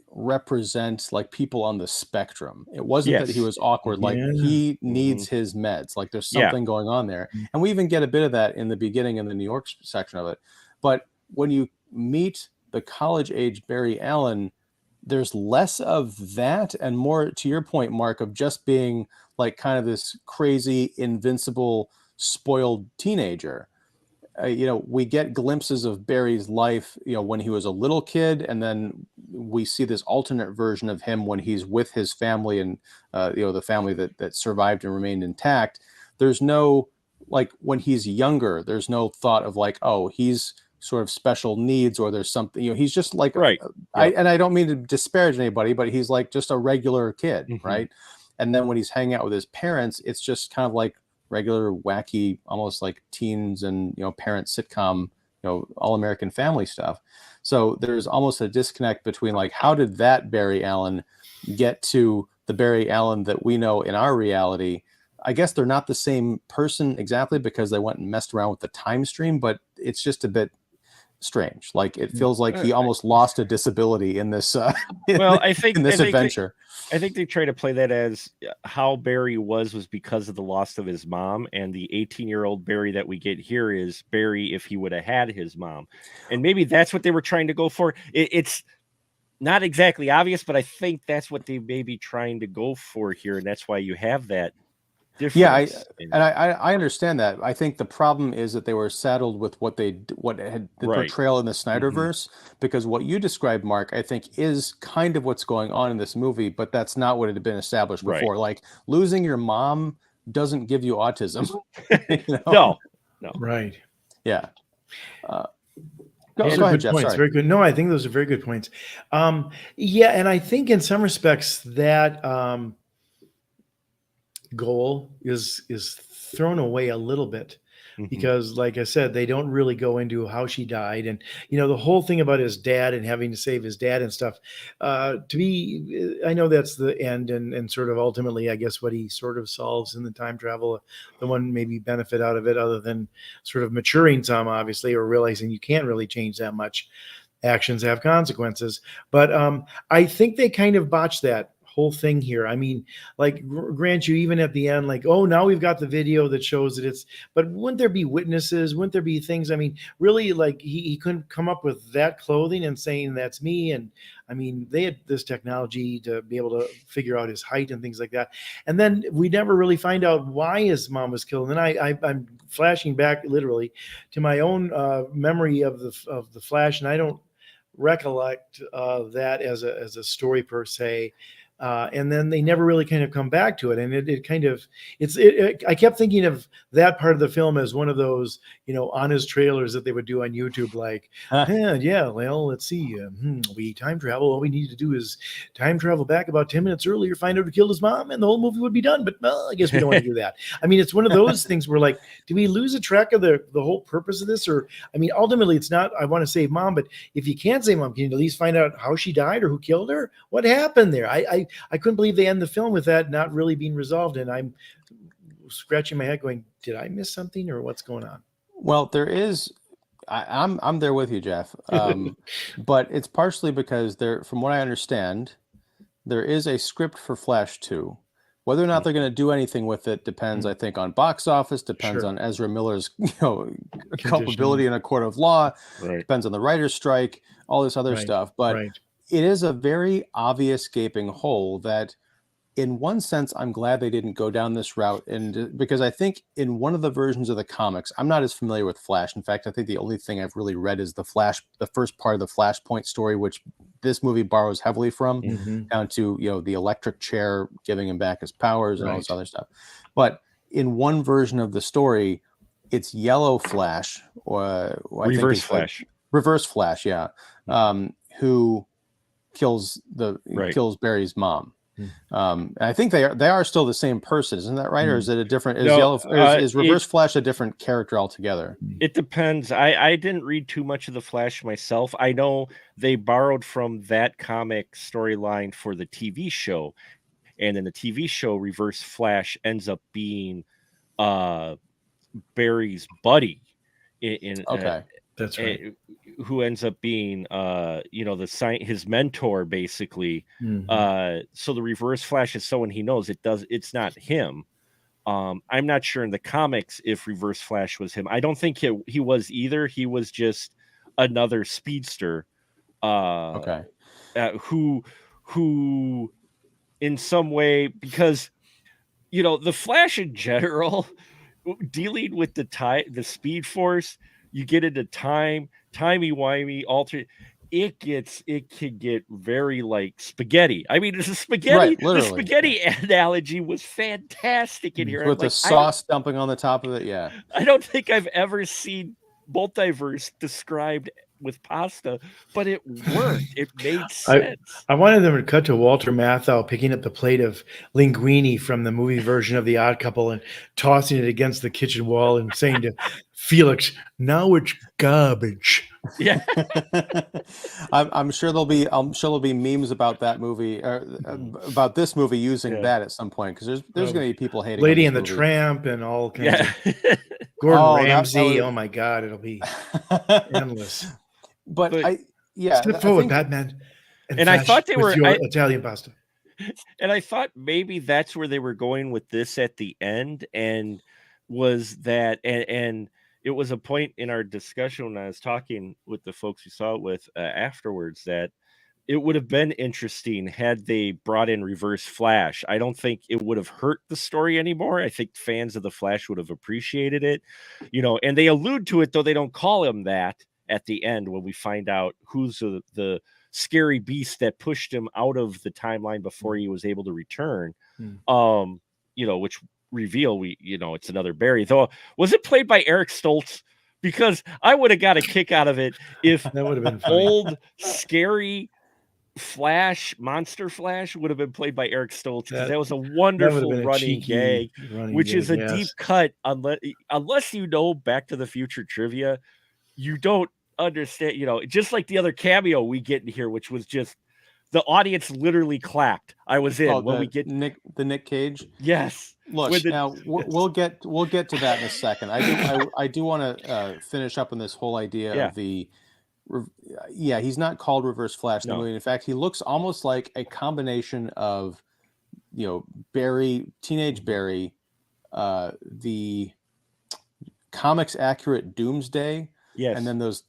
represent like people on the spectrum. It wasn't that he was awkward, like he needs his meds, like there's something going on there. And we even get a bit of that in the beginning in the New York section of it. But when you meet the college age Barry Allen, there's less of that and more, to your point, Mark, of just being like kind of this crazy, invincible, spoiled teenager. We get glimpses of Barry's life, when he was a little kid, and then we see this alternate version of him when he's with his family and, the family that survived and remained intact. There's no, like, when he's younger, there's no thought of like, oh, he's sort of special needs, or there's something, he's just like, and I don't mean to disparage anybody, but he's like just a regular kid, right? And then when he's hanging out with his parents, it's just kind of like regular, wacky, almost like teens and, parent sitcom, all-American family stuff. So there's almost a disconnect between like, how did that Barry Allen get to the Barry Allen that we know in our reality? I guess they're not the same person exactly because they went and messed around with the time stream, but it's just a bit strange. Like it feels like he almost lost a disability in this adventure. I think they try to play that as how Barry was because of the loss of his mom, and the 18-year-old Barry that we get here is Barry if he would have had his mom. And maybe that's what they were trying to go for. It's not exactly obvious, but I think that's what they may be trying to go for here, and that's why you have that difference. Yeah, I understand that. I think the problem is that they were saddled with what had the portrayal in the Snyderverse, because what you described, Mark, I think is kind of what's going on in this movie, but that's not what had been established before. Like losing your mom doesn't give you autism. No. Right. Yeah. Those Go are ahead, good Jeff. points. Sorry. Very good. No, I think those are very good points. Yeah, and I think in some respects that goal is thrown away a little bit because, like I said, they don't really go into how she died, and the whole thing about his dad and having to save his dad and stuff. To me, I know that's the end, and sort of ultimately, I guess what he sort of solves in the time travel, the one maybe benefit out of it, other than sort of maturing some, obviously, or realizing you can't really change that much. Actions have consequences, but I think they kind of botched that whole thing here. I mean, like, grant you, even at the end, like, oh, now we've got the video that shows that it's, but wouldn't there be witnesses? Wouldn't there be things? I mean, really, like, he couldn't come up with that clothing and saying that's me. And I mean, they had this technology to be able to figure out his height and things like that. And then we never really find out why his mom was killed. And I'm flashing back literally to my own memory of the Flash, and I don't recollect that as a story per se. And then they never really kind of come back to it. And it kind of, I kept thinking of that part of the film as one of those, honest trailers that they would do on YouTube, like, yeah, well, let's see, we time travel. All we need to do is time travel back about 10 minutes earlier, find out who killed his mom, and the whole movie would be done. But well, I guess we don't want to do that. I mean, it's one of those things where, like, do we lose a track of the whole purpose of this? Or, I mean, ultimately, it's not, I want to save mom, but if you can't save mom, can you at least find out how she died or who killed her? What happened there? I couldn't believe they end the film with that not really being resolved. And I'm scratching my head going, did I miss something or what's going on? Well, there is, I'm there with you, Jeff. But it's partially because from what I understand, there is a script for Flash 2. Whether or not they're going to do anything with it depends, I think, on box office, depends on Ezra Miller's, culpability in a court of law, depends on the writer's strike, all this other stuff. But it is a very obvious gaping hole that, in one sense, I'm glad they didn't go down this route. And because I think in one of the versions of the comics, I'm not as familiar with Flash. In fact, I think the only thing I've really read is the first part of the Flashpoint story, which this movie borrows heavily from, down to, the electric chair giving him back his powers and all this other stuff. But in one version of the story, it's Yellow Flash, or Reverse Flash. Reverse Flash, yeah. Who kills Barry's mom. And I think they are still the same person, isn't that right? Or is it a different? Is Reverse Flash a different character altogether? It depends. I didn't read too much of the Flash myself. I know they borrowed from that comic storyline for the TV show, and in the TV show, Reverse Flash ends up being Barry's buddy. That's right. Who ends up being his mentor, basically. So the Reverse Flash is someone he knows. It's not him. I'm not sure in the comics if Reverse Flash was him. I don't think he was either. He was just another speedster who in some way, because the Flash in general, dealing with the Speed Force, you get into timey-wimey, alternate. It can get very like spaghetti. I mean, the spaghetti analogy was fantastic in here. With the sauce dumping on the top of it, yeah. I don't think I've ever seen multiverse described with pasta, but it worked. It made sense. I wanted them to cut to Walter Matthau picking up the plate of linguine from the movie version of The Odd Couple and tossing it against the kitchen wall and saying to Felix, "Now it's garbage." Yeah. I'm sure there'll be memes about that movie, or about this movie using that at some point, because there's going to be people hating Lady on and this the movie. Tramp and all kinds of Gordon Ramsay. Oh my God, it'll be endless. But step forward, Batman. And I thought they were Italian pasta. And I thought maybe that's where they were going with this at the end, and was that, and it was a point in our discussion when I was talking with the folks who saw it with afterwards, that it would have been interesting had they brought in Reverse Flash. I don't think it would have hurt the story anymore. I think fans of the Flash would have appreciated it, and they allude to it, though they don't call him that at the end when we find out who's the scary beast that pushed him out of the timeline before he was able to return. Which reveal, it's another Barry. Though, was it played by Eric Stoltz? Because I would have got a kick out of it if That would have been funny. old, scary Monster Flash would have been played by Eric Stoltz, because that was a wonderful running gag, which is a deep cut. Unless you know Back to the Future trivia, you don't understand. Just like the other cameo we get in here, which was just the audience literally clapped. I was in when we get the Nick Cage. Yes. Look, now we'll get to that in a second. I do want to finish up on this whole idea of the. Yeah, he's not called Reverse Flash in the movie. In fact, he looks almost like a combination of, Barry, teenage Barry, the comics accurate Doomsday, and then those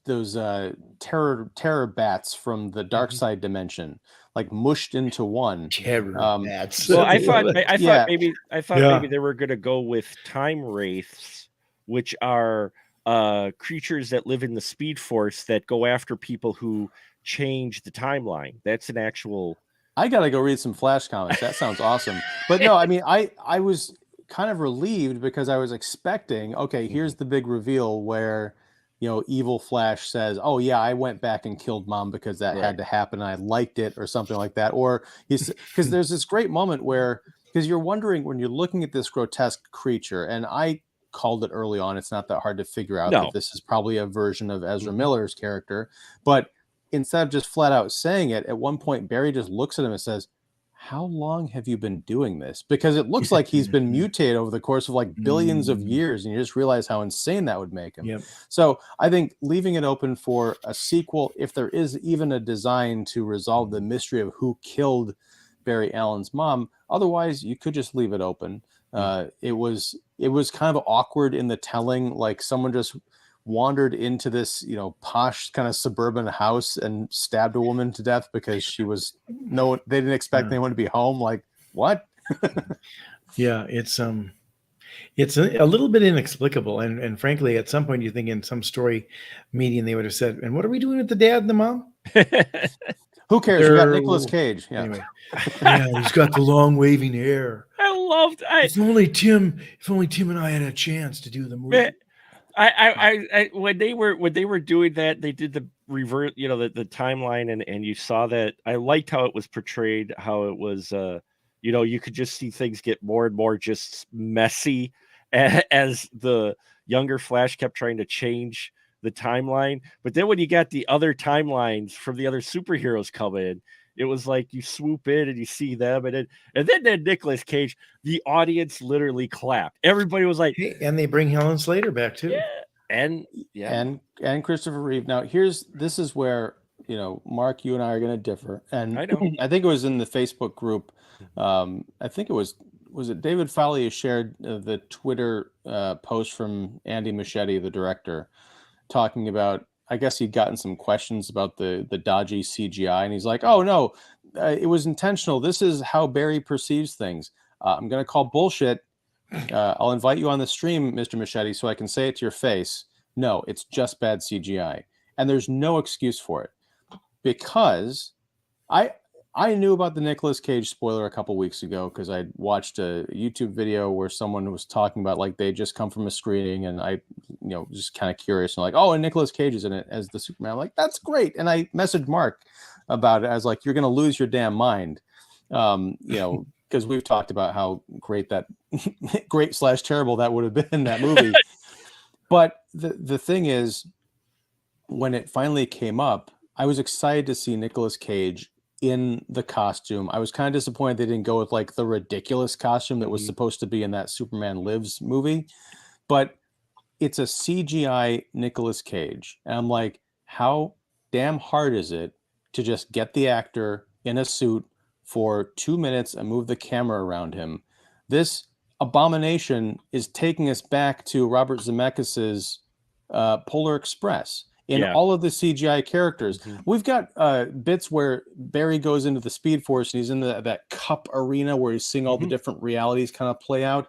terror bats from the Dark Side dimension, like mushed into one. Terror bats. Well, I thought maybe they were going to go with time wraiths, which are creatures that live in the Speed Force that go after people who change the timeline. That's an actual. I gotta go read some Flash comics. That sounds awesome. But no, I mean, I was kind of relieved, because I was expecting, okay, here's the big reveal where, evil Flash says, oh yeah, I went back and killed Mom because that had to happen. I liked it, or something like that. Or because there's this great moment where, because you're wondering when you're looking at this grotesque creature, and I called it early on, it's not that hard to figure out that this is probably a version of Ezra Miller's character. But instead of just flat out saying it, at one point Barry just looks at him and says, how long have you been doing this? Because it looks like he's been mutated over the course of like billions of years, and you just realize how insane that would make him. So I think leaving it open for a sequel, if there is even a design to resolve the mystery of who killed Barry Allen's mom, otherwise you could just leave it open. It was kind of awkward in the telling, like someone just wandered into this, posh kind of suburban house and stabbed a woman to death because they didn't expect anyone to be home. Like, what? Yeah, it's a little bit inexplicable, and frankly, at some point you think in some story medium they would have said, and what are we doing with the dad and the mom? Who cares? We got Nicolas Cage. Yeah. Anyway. Yeah, he's got the long waving hair. If only Tim and I had a chance to do the movie. I when they were doing that, they did the revert, the timeline, and you saw that. I liked how it was portrayed, how it was, you could just see things get more and more just messy as the younger Flash kept trying to change the timeline. But then when you got the other timelines from the other superheroes come in, it was like you swoop in and you see them, and then Nicolas Cage, the audience literally clapped. Everybody was like, hey, and they bring Helen Slater back too. And Christopher Reeve. Now this is where, Mark, you and I are going to differ. And I know. I think it was in the Facebook group. I think it was it David Foley shared the Twitter post from Andy Muschietti, the director, talking about, I guess he'd gotten some questions about the dodgy CGI, and he's like, oh no, it was intentional. This is how Barry perceives things. I'm going to call bullshit. I'll invite you on the stream, Mr. Muschietti, so I can say it to your face. No, it's just bad CGI. And there's no excuse for it, because I knew about the Nicolas Cage spoiler a couple weeks ago, because I watched a YouTube video where someone was talking about, like, they just come from a screening, and I, just kind of curious, and like, oh, and Nicolas Cage is in it as the Superman. I'm like, that's great. And I messaged Mark about it. I was like, you're going to lose your damn mind. Because we've talked about how great / terrible that would have been in that movie. But the thing is, when it finally came up, I was excited to see Nicolas Cage in the costume. I was kind of disappointed they didn't go with like the ridiculous costume that was supposed to be in that Superman Lives movie, but it's a CGI Nicolas Cage. And I'm like, how damn hard is it to just get the actor in a suit for 2 minutes and move the camera around him? This abomination is taking us back to Robert Zemeckis's Polar Express. In all of the CGI characters, we've got bits where Barry goes into the Speed Force and he's in that cup arena where he's seeing all the different realities kind of play out,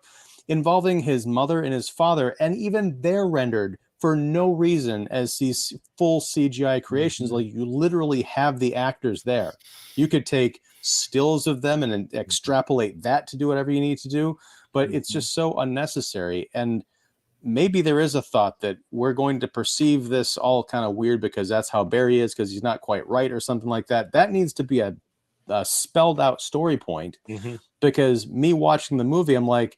involving his mother and his father, and even they're rendered for no reason as these full CGI creations. Like, you literally have the actors there. You could take stills of them and extrapolate that to do whatever you need to do. but it's just so unnecessary. And maybe there is a thought that we're going to perceive this all kind of weird because that's how Barry is, because he's not quite right or something like that. That needs to be a spelled out story point, because me watching the movie, I'm like,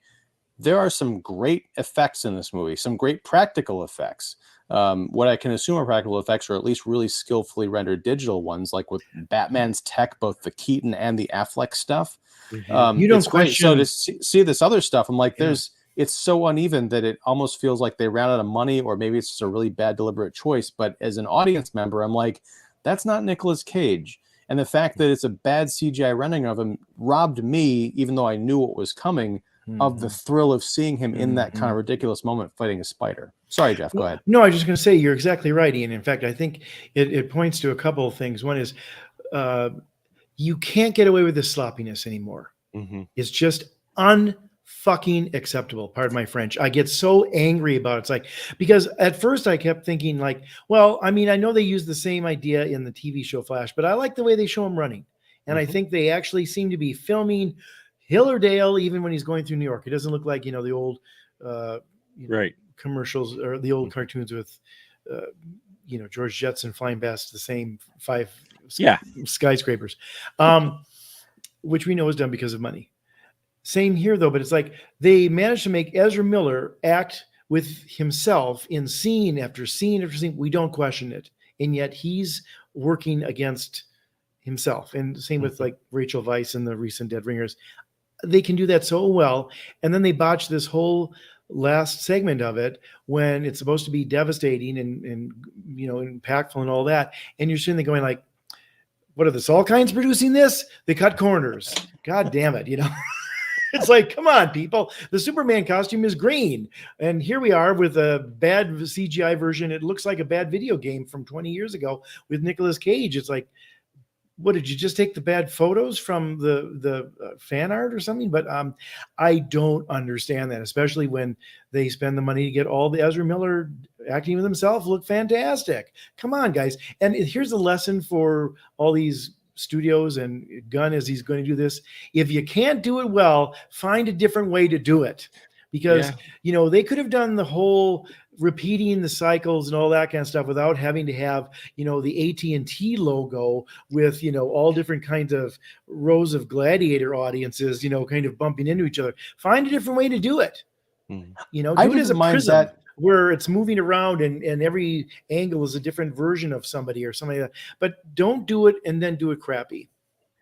there are some great effects in this movie, some great practical effects. What I can assume are practical effects, or at least really skillfully rendered digital ones, like with Batman's tech, both the Keaton and the Affleck stuff. You don't It's great. So question. to see this other stuff, I'm like, it's so uneven that it almost feels like they ran out of money, or maybe it's just a really bad deliberate choice. But as an audience member, I'm like, that's not Nicolas Cage. And the fact that it's a bad CGI rendering of him robbed me, even though I knew what was coming, of the thrill of seeing him in that kind of ridiculous moment fighting a spider. Sorry, Jeff, go ahead. No, I was just going to say, you're exactly right, Ian. In fact, I think it points to a couple of things. One is you can't get away with this sloppiness anymore. It's just unfucking acceptable. Pardon my French. I get so angry about it. It's like, because at first I kept thinking like, well, I mean, I know they use the same idea in the TV show Flash, but I like the way they show him running. And I think they actually seem to be filming Hill or Dale, even when he's going through New York. It doesn't look like, the old commercials or the old cartoons with, George Jetson flying past the same 5 skyscrapers, which we know is done because of money. Same here, though, but it's like they managed to make Ezra Miller act with himself in scene after scene after scene. We don't question it. And yet he's working against himself. And same with like Rachel Weisz in the recent Dead Ringers. They can do that so well. And then they botch this whole last segment of it when it's supposed to be devastating and impactful and all that. And you're sitting there going like, what are the All Kinds producing this? They cut corners. God damn it. It's like, come on, people. The Superman costume is green. And here we are with a bad CGI version. It looks like a bad video game from 20 years ago with Nicolas Cage. It's like, what, did you just take the bad photos from the fan art or something? But I don't understand that, especially when they spend the money to get all the Ezra Miller acting with himself look fantastic. Come on, guys. And here's a lesson for all these studios and Gunn as he's going to do this. If you can't do it well, find a different way to do it. Because, they could have done the whole repeating the cycles and all that kind of stuff without having to have, the AT&T logo with, all different kinds of rows of gladiator audiences, kind of bumping into each other. Find a different way to do it. Do it as a prism where it's moving around and every angle is a different version of somebody or somebody like that. But don't do it and then do it crappy.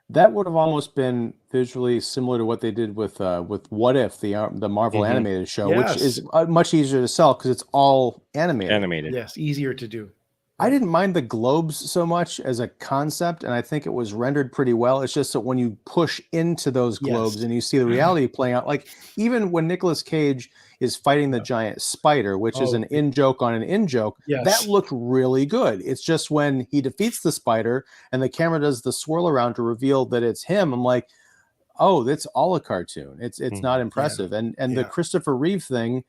That would have almost been visually similar to what they did with What If, the Marvel animated show, which is much easier to sell because it's all animated. Yes, easier to do. I didn't mind the globes so much as a concept, and I think it was rendered pretty well. It's just that when you push into those globes and you see the reality playing out, like even when Nicolas Cage is fighting the giant spider, which is an in-joke on an in-joke, that looked really good. It's just when he defeats the spider and the camera does the swirl around to reveal that it's him, I'm like, oh, that's all a cartoon. It's not impressive. And the Christopher Reeve thing,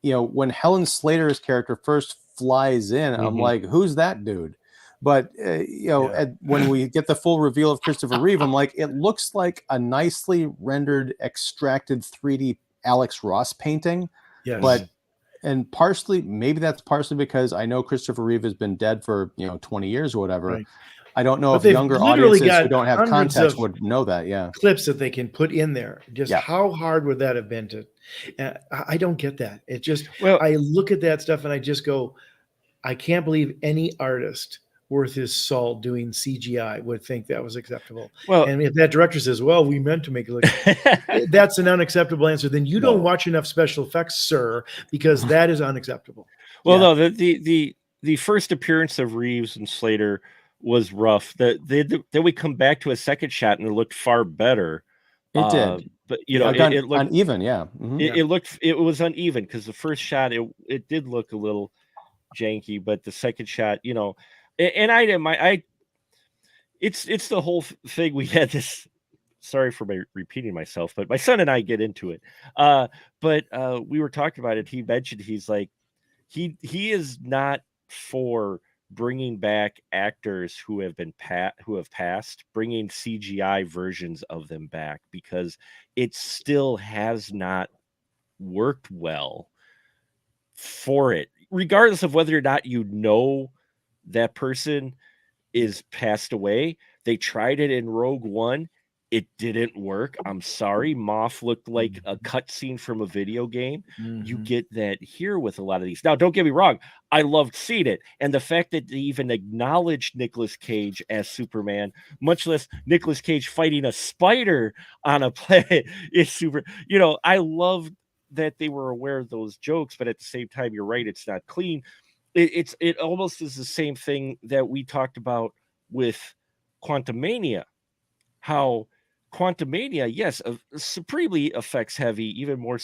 when Helen Slater's character first flies in, I'm like, who's that dude? But when we get the full reveal of Christopher Reeve, I'm like, it looks like a nicely rendered, extracted 3D Alex Ross painting. And maybe that's partially because I know Christopher Reeve has been dead for 20 years or whatever. I don't know if younger audiences who don't have context would know that. Clips that they can put in there. Just how hard would that have been to? I don't get that. It just, I look at that stuff and I just go, I can't believe any artist worth his salt doing CGI would think that was acceptable. And if that director says, well, we meant to make it look, that's an unacceptable answer. Then you don't watch enough special effects, sir, because that is unacceptable. No, the first appearance of Reeves and Slater was rough. Then we come back to a second shot and it looked far better. It did. But it looked uneven. It was uneven because the first shot it did look a little janky, but the second shot, and it's the whole thing. We had this, sorry for repeating myself, but my son and I get into it. But we were talking about it. He mentioned, he's like, he is not for bringing back actors who have passed, bringing CGI versions of them back, because it still has not worked well for it, regardless of whether or not you know that person is passed away. They tried it in Rogue One. It didn't work. I'm sorry. Moff looked like a cutscene from a video game. You get that here with a lot of these. Now, don't get me wrong. I loved seeing it. And the fact that they even acknowledged Nicolas Cage as Superman, much less Nicolas Cage fighting a spider on a planet, is super. I love that they were aware of those jokes, but at the same time, you're right. It's not clean. It almost is the same thing that we talked about with Quantumania. How Quantumania, yes, supremely effects heavy, even more,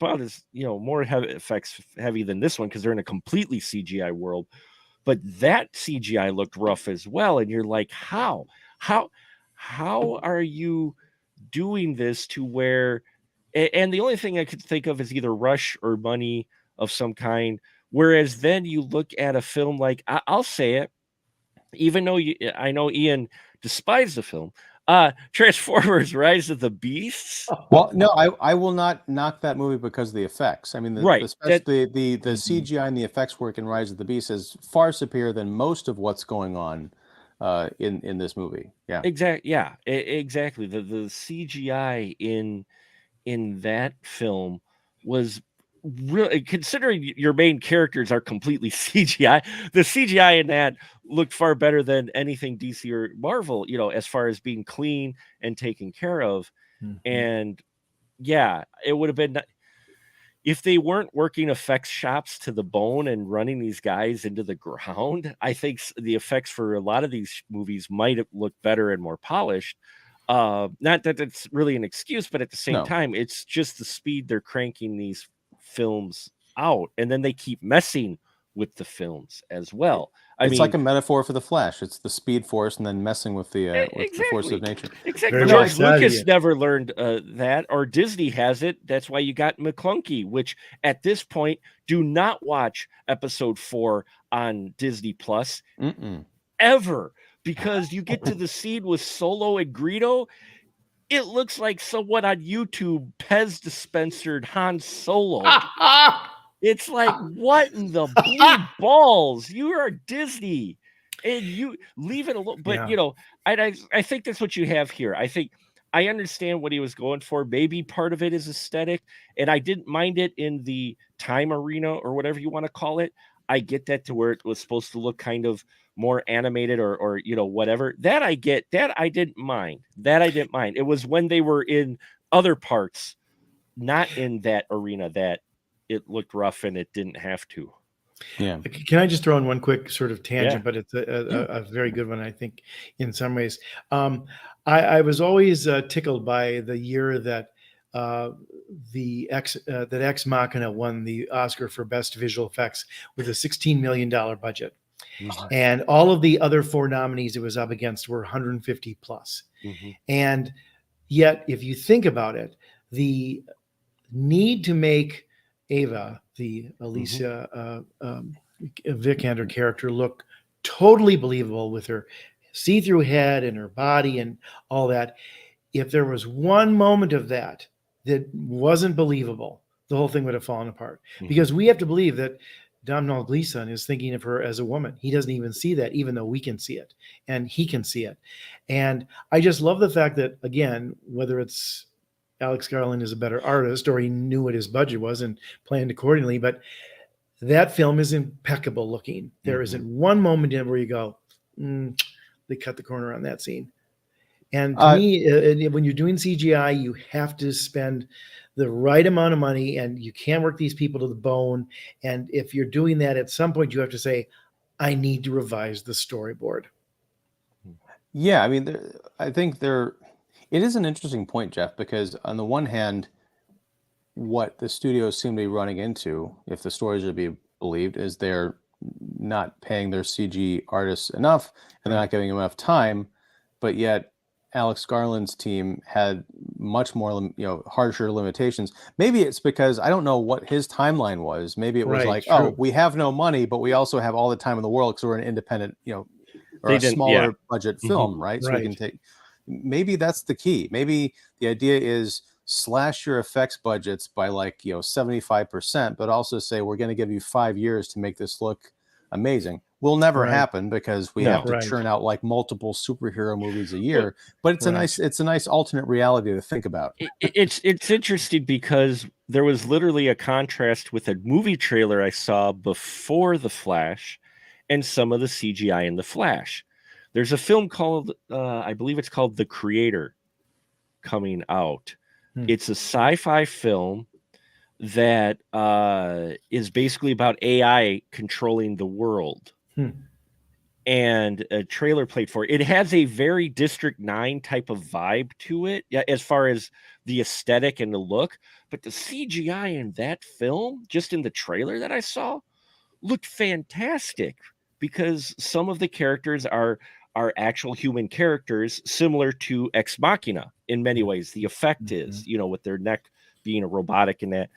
about as more heavy effects heavy than this one because they're in a completely CGI world. But that CGI looked rough as well, and you're like, how are you doing this to where? And the only thing I could think of is either rush or money of some kind. Whereas then you look at a film like I'll say it, even though I know Ian despised the film. Transformers: Rise of the Beasts. Well, no, I will not knock that movie because of the effects. I mean, the CGI and the effects work in Rise of the Beasts is far superior than most of what's going on in this movie. Yeah, exactly. Yeah, exactly. The CGI in that film was really, considering your main characters are completely CGI, the CGI in that looked far better than anything DC or Marvel, as far as being clean and taken care of. And yeah, it would have been, if they weren't working effects shops to the bone and running these guys into the ground, I think the effects for a lot of these movies might have looked better and more polished. Not that it's really an excuse, but at the same time, it's just the speed they're cranking these films out, and then they keep messing with the films as well. It's like a metaphor for the Flash. It's the speed force and then messing with the force of nature. Exactly. George Lucas never learned that, or Disney has it. That's why you got McClunky, which at this point, do not watch episode 4 on Disney Plus ever, because you get to the scene with Solo and Greedo. It looks like someone on YouTube Pez dispensered Han Solo. It's like, what in the blue balls? You are Disney, and you leave it alone. But I think that's what you have here. I understand what he was going for. Maybe part of it is aesthetic, and I didn't mind it in the time arena or whatever you want to call it. I get that, to where it was supposed to look kind of more animated or whatever. That I get. That I didn't mind. It was when they were in other parts, not in that arena, that it looked rough and it didn't have to. Yeah. Can I just throw in one quick sort of tangent, but it's a very good one, I think, in some ways. I was always tickled by the year that Ex Machina won the Oscar for Best Visual Effects with a $16 million budget. And all of the other 4 nominees it was up against were 150 plus. And yet, if you think about it, the need to make Ava, the Alicia Vikander character, look totally believable with her see-through head and her body and all that. If there was one moment of that wasn't believable, the whole thing would have fallen apart. Because we have to believe that Domhnall Gleeson is thinking of her as a woman. He doesn't even see that, even though we can see it, and he can see it. And I just love the fact that, again, whether it's Alex Garland is a better artist, or he knew what his budget was and planned accordingly, but that film is impeccable looking. There isn't one moment in where you go, they cut the corner on that scene. And to me, when you're doing CGI, you have to spend the right amount of money, and you can't work these people to the bone. And if you're doing that, at some point you have to say, I need to revise the storyboard. Yeah, I mean, I think it is an interesting point, Jeff, because on the one hand, what the studios seem to be running into, if the stories are to be believed, is they're not paying their CG artists enough, and they're not giving them enough time. But yet, Alex Garland's team had much more, harsher limitations. Maybe it's because I don't know what his timeline was. Maybe it was oh, we have no money, but we also have all the time in the world because we're an independent, or a smaller budget film, right? So we can take. Maybe that's the key. Maybe the idea is slash your effects budgets by like 75%, but also say we're going to give you 5 years to make this look amazing. Will never happen because we have to churn out like multiple superhero movies a year. But it's a nice alternate reality to think about. It's interesting because there was literally a contrast with a movie trailer I saw before The Flash and some of the CGI in The Flash. There's a film called, I believe it's called The Creator, coming out. It's a sci-fi film that is basically about AI controlling the world. And a trailer played for it. It has a very District 9 type of vibe to it, as far as the aesthetic and the look. But the CGI in that film, just in the trailer that I saw, looked fantastic because some of the characters are actual human characters, similar to Ex Machina in many ways. The effect is, with their neck being a robotic and that.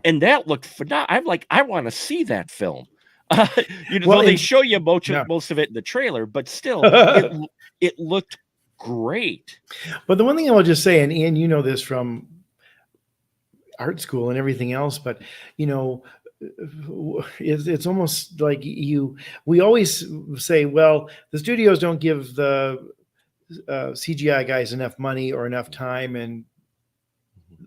And that looked phenomenal. I'm like, I want to see that film. Though they show you most of it in the trailer, but still, it looked great. But the one thing I will just say, and Ian, you know this from art school and everything else, but it's almost like we always say, well, the studios don't give the CGI guys enough money or enough time, and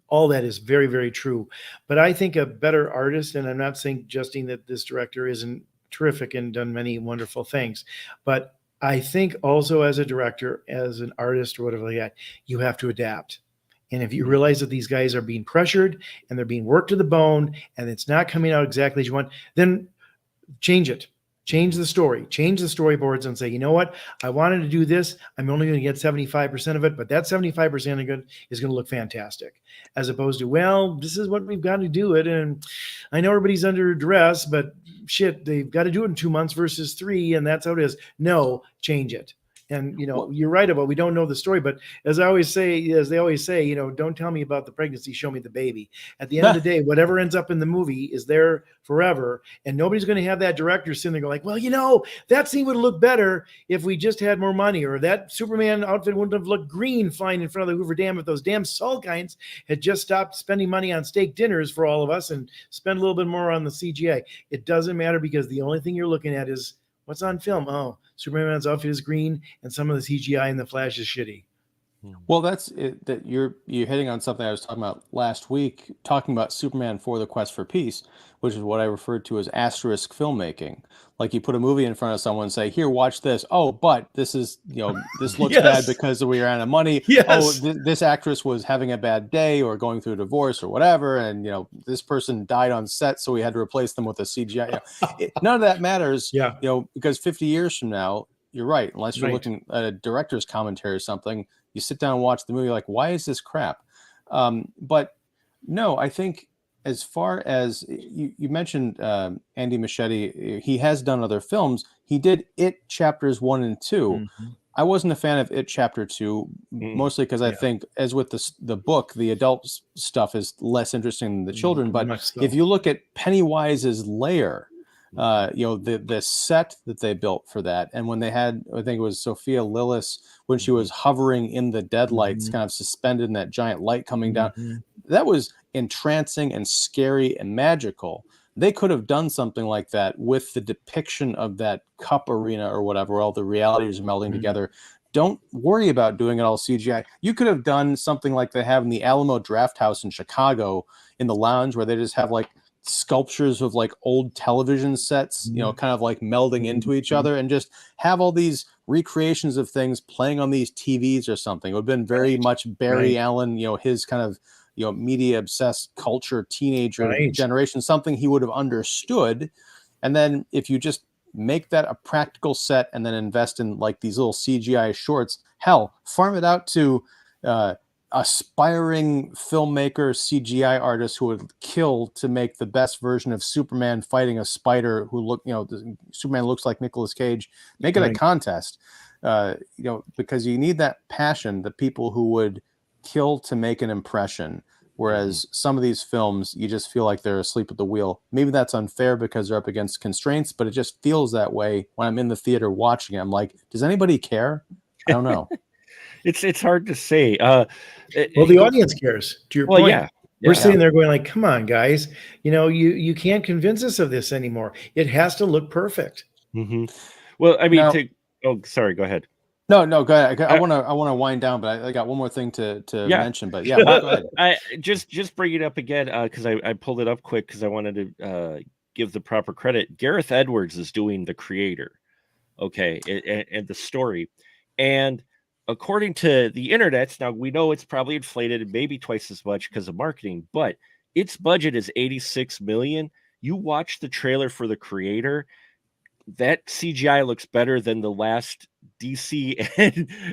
all that is very, very true. But I think a better artist, and I'm not suggesting that this director isn't terrific and done many wonderful things, but I think also as a director, as an artist or whatever like that, you have to adapt. And if you realize that these guys are being pressured and they're being worked to the bone and it's not coming out exactly as you want, then change it. Change the story, change the storyboards and say, you know what? I wanted to do this. I'm only going to get 75% of it, but that 75% is going to look fantastic. As opposed to, well, this is what we've got to do it. And I know everybody's under duress, but shit, they've got to do it in 2 months versus 3. And that's how it is. No, change it. And, you're right about we don't know the story, but as they always say, don't tell me about the pregnancy, show me the baby. At the end of the day, whatever ends up in the movie is there forever. And nobody's going to have that director sitting there go like, well, that scene would look better if we just had more money, or that Superman outfit wouldn't have looked green flying in front of the Hoover Dam if those damn Salkinds had just stopped spending money on steak dinners for all of us and spend a little bit more on the CGI. It doesn't matter because the only thing you're looking at is what's on film. Oh, Superman's outfit is green, and some of the CGI in the Flash is shitty. Well, that's it. That you're hitting on something I was talking about last week, talking about Superman for the Quest for Peace, which is what I referred to as asterisk filmmaking. Like you put a movie in front of someone and say, "Here, watch this." Oh, but this is this looks bad because we ran out of money. Yes. Oh, this actress was having a bad day or going through a divorce or whatever, and this person died on set, so we had to replace them with a CGI. None of that matters. Because 50 years from now, you're right. Unless you're looking at a director's commentary or something, you sit down and watch the movie like, why is this crap? But no, I think as far as you mentioned Andy Muschietti, he has done other films. He did It Chapters 1 and 2. I wasn't a fan of It Chapter 2, mostly because I think, as with the book, the adult stuff is less interesting than the children. But if you look at Pennywise's lair, the set that they built for that, and when they had, I think it was Sophia Lillis, when she was hovering in the deadlights, kind of suspended in that giant light coming down, that was entrancing and scary and magical. They could have done something like that with the depiction of that cup arena or whatever, where all the realities are melding together. Don't worry about doing it all CGI. You could have done something like they have in the Alamo Drafthouse in Chicago, in the lounge, where they just have like sculptures of like old television sets, kind of like melding into each other, and just have all these recreations of things playing on these TVs or something. It would have been very much Barry Allen, his kind of media obsessed culture teenager generation, something he would have understood. And then if you just make that a practical set and then invest in like these little CGI shorts, hell, farm it out to aspiring filmmaker, CGI artists who would kill to make the best version of Superman fighting a spider who Superman looks like Nicolas Cage. Make it a contest, because you need that passion, the people who would kill to make an impression. Whereas some of these films, you just feel like they're asleep at the wheel. Maybe that's unfair because they're up against constraints, but it just feels that way when I'm in the theater watching it. I'm like, does anybody care? I don't know. It's hard to say. Well, the audience cares. To your Well, point, yeah. we're Yeah. sitting there going like, "Come on, guys! You can't convince us of this anymore. It has to look perfect." hmm Well, I mean, Now, oh, sorry, go ahead. no, go ahead. I want to wind down, but I got one more thing to Yeah. mention. But yeah, Mark, go ahead. I just bring it up again because I pulled it up quick because I wanted to give the proper credit. Gareth Edwards is doing the creator, okay, and the story, and according to the internet, now we know it's probably inflated maybe twice as much because of marketing, but its budget is 86 million. You watch the trailer for the creator, that CGI looks better than the last DC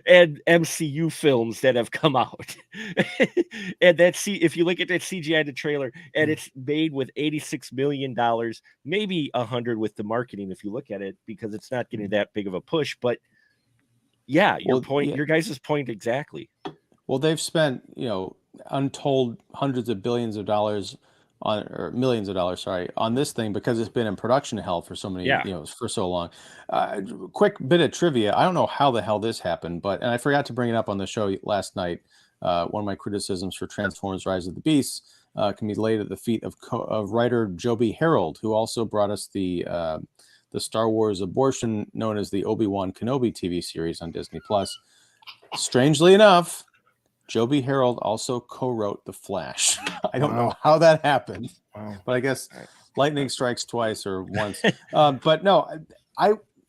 and MCU films that have come out. And if you look at that CGI in the trailer, and it's made with $86 million, maybe 100 with the marketing if you look at it, because it's not getting that big of a push. But yeah, your guys' point exactly. Well, they've spent, untold hundreds of billions of dollars or millions of dollars, sorry, on this thing because it's been in production hell for so many, for so long. Quick bit of trivia. I don't know how the hell this happened, and I forgot to bring it up on the show last night. One of my criticisms for Transformers: Rise of the Beasts can be laid at the feet of writer Joby Harold, who also brought us the Star Wars abortion known as the Obi-Wan Kenobi TV series on Disney Plus. Strangely enough, Joby Harold also co-wrote The Flash. I don't know how that happened, but I guess lightning strikes twice or once. But no,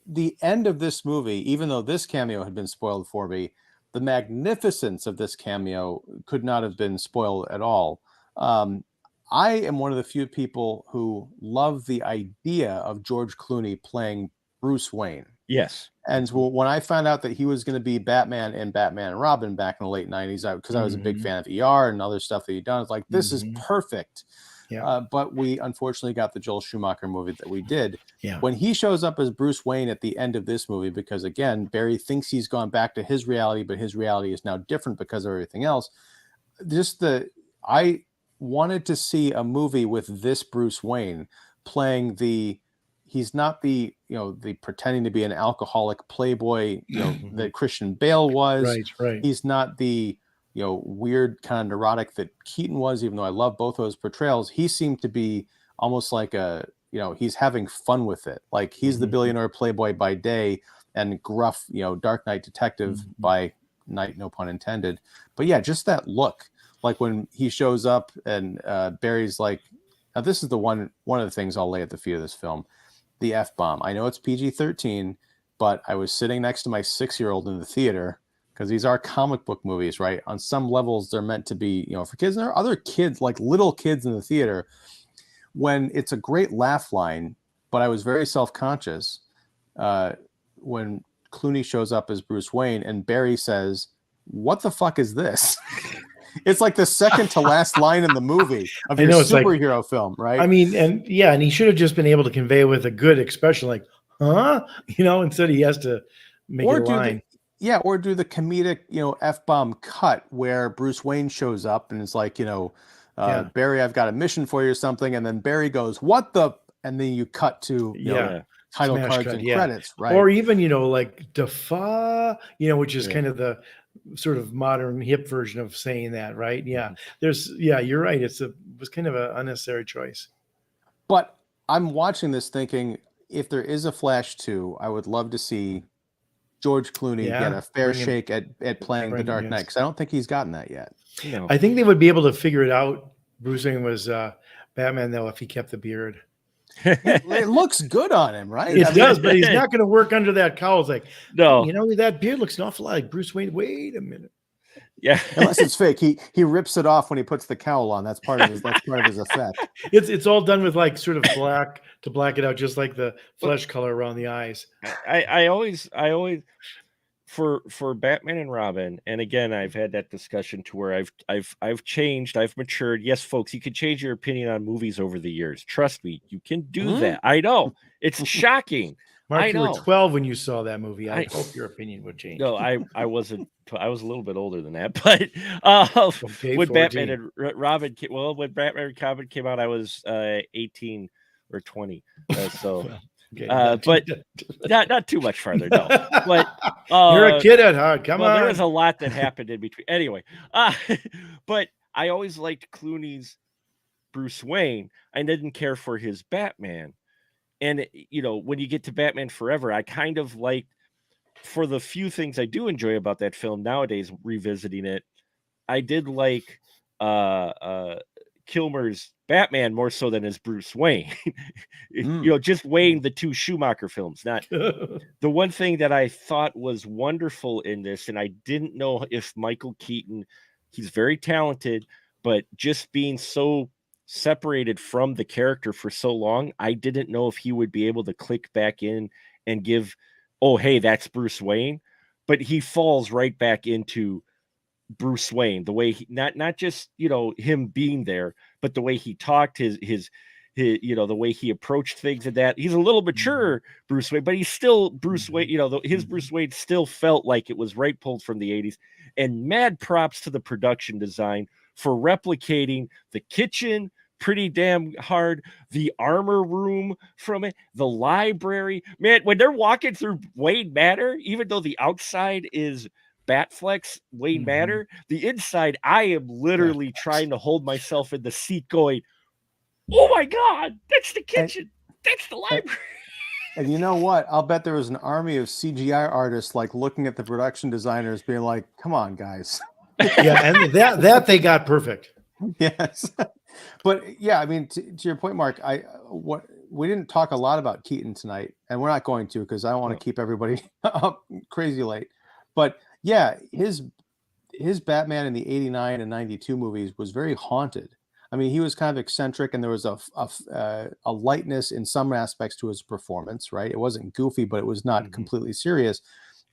the end of this movie, even though this cameo had been spoiled for me, the magnificence of this cameo could not have been spoiled at all. I am one of the few people who love the idea of George Clooney playing Bruce Wayne. Yes. And when I found out that he was going to be Batman in Batman and Robin back in the late 90s, because I was a big fan of ER and other stuff that he'd done, it's like, this is perfect. Yeah. But we unfortunately got the Joel Schumacher movie that we did. Yeah. When he shows up as Bruce Wayne at the end of this movie, because again, Barry thinks he's gone back to his reality, but his reality is now different because of everything else. I wanted to see a movie with this Bruce Wayne playing he's not the pretending to be an alcoholic playboy, that Christian Bale was. Right. He's not the, weird kind of neurotic that Keaton was, even though I love both of those portrayals. He seemed to be almost like he's having fun with it. Like he's the billionaire playboy by day and gruff, Dark Knight detective by night, no pun intended. But yeah, just that look, like when he shows up and Barry's like, now this is one of the things I'll lay at the feet of this film. The F-bomb. I know it's PG-13, but I was sitting next to my 6-year-old in the theater because these are comic book movies, right? On some levels, they're meant to be, for kids. And there are other kids, like little kids in the theater, when it's a great laugh line, but I was very self-conscious when Clooney shows up as Bruce Wayne and Barry says, "What the fuck is this?" It's like the second to last line in the movie of your superhero film, right? I mean, and he should have just been able to convey with a good expression, like, huh? Instead he has to make it a line. Or do the comedic, F-bomb cut where Bruce Wayne shows up and it's like, Barry, I've got a mission for you or something. And then Barry goes, "What the?" And then you cut to, title cards and credits, right? Or even, like Defa, which is kind of the sort of modern hip version of saying that, right? Yeah. You're right. It was kind of an unnecessary choice. But I'm watching this thinking, if there is a Flash 2, I would love to see George Clooney get a fair shake at playing the Dark Knight, because I don't think he's gotten that yet. I think they would be able to figure it out. Bruce Wayne was Batman, though, if he kept the beard. It looks good on him, right? It does, but he's not going to work under that cowl. It's like, no, that beard looks an awful lot like Bruce Wayne. Wait a minute. Yeah, unless it's fake. He rips it off when he puts the cowl on. That's part of his effect. It's all done with like sort of black to black it out, just like the flesh color around the eyes. I always for Batman and Robin, and again, I've had that discussion to where I've changed, I've matured. Yes, folks, you can change your opinion on movies over the years. Trust me, you can do that. I know it's shocking. Mark, you were 12 when you saw that movie. I hope your opinion would change. No, I wasn't. I was a little bit older than that, but when 14. Batman and Robin, when Batman and Robin came out, I was 18 or 20. So Okay, but not too much farther. No, but you're a kid at heart. Come well, on. there was a lot that happened in between. Anyway, but I always liked Clooney's Bruce Wayne. I didn't care for his Batman. And when you get to Batman Forever, I kind of like, for the few things I do enjoy about that film nowadays, revisiting it, I did like Kilmer's Batman more so than his Bruce Wayne. Just weighing the two Schumacher films. Not the one thing that I thought was wonderful in this, and I didn't know if Michael Keaton, he's very talented, but just being so separated from the character for so long, I didn't know if he would be able to click back in and give, oh, hey, that's Bruce Wayne. But he falls right back into Bruce Wayne, the way he, not just him being there, but the way he talked, his the way he approached things, and that he's a little mature Bruce Wayne, but he's still Bruce Wayne. His Bruce Wayne still felt like it was right pulled from the 80s. And mad props to the production design for replicating the kitchen pretty damn hard, the armor room from it, the library. Man, when they're walking through Wayne Manor, even though the outside is Batflex Wayne Manor, the inside, I am literally trying to hold myself in the seat going, oh my God, that's the kitchen. That's the library. And you know what? I'll bet there was an army of CGI artists like looking at the production designers being like, come on, guys. Yeah, and that they got perfect. Yes. But yeah, I mean, to your point, Mark, we didn't talk a lot about Keaton tonight, and we're not going to, because I don't want to keep everybody up crazy late. But yeah, his Batman in the 89 and 92 movies was very haunted. I mean, he was kind of eccentric, and there was a lightness in some aspects to his performance, right? It wasn't goofy, but it was not completely serious.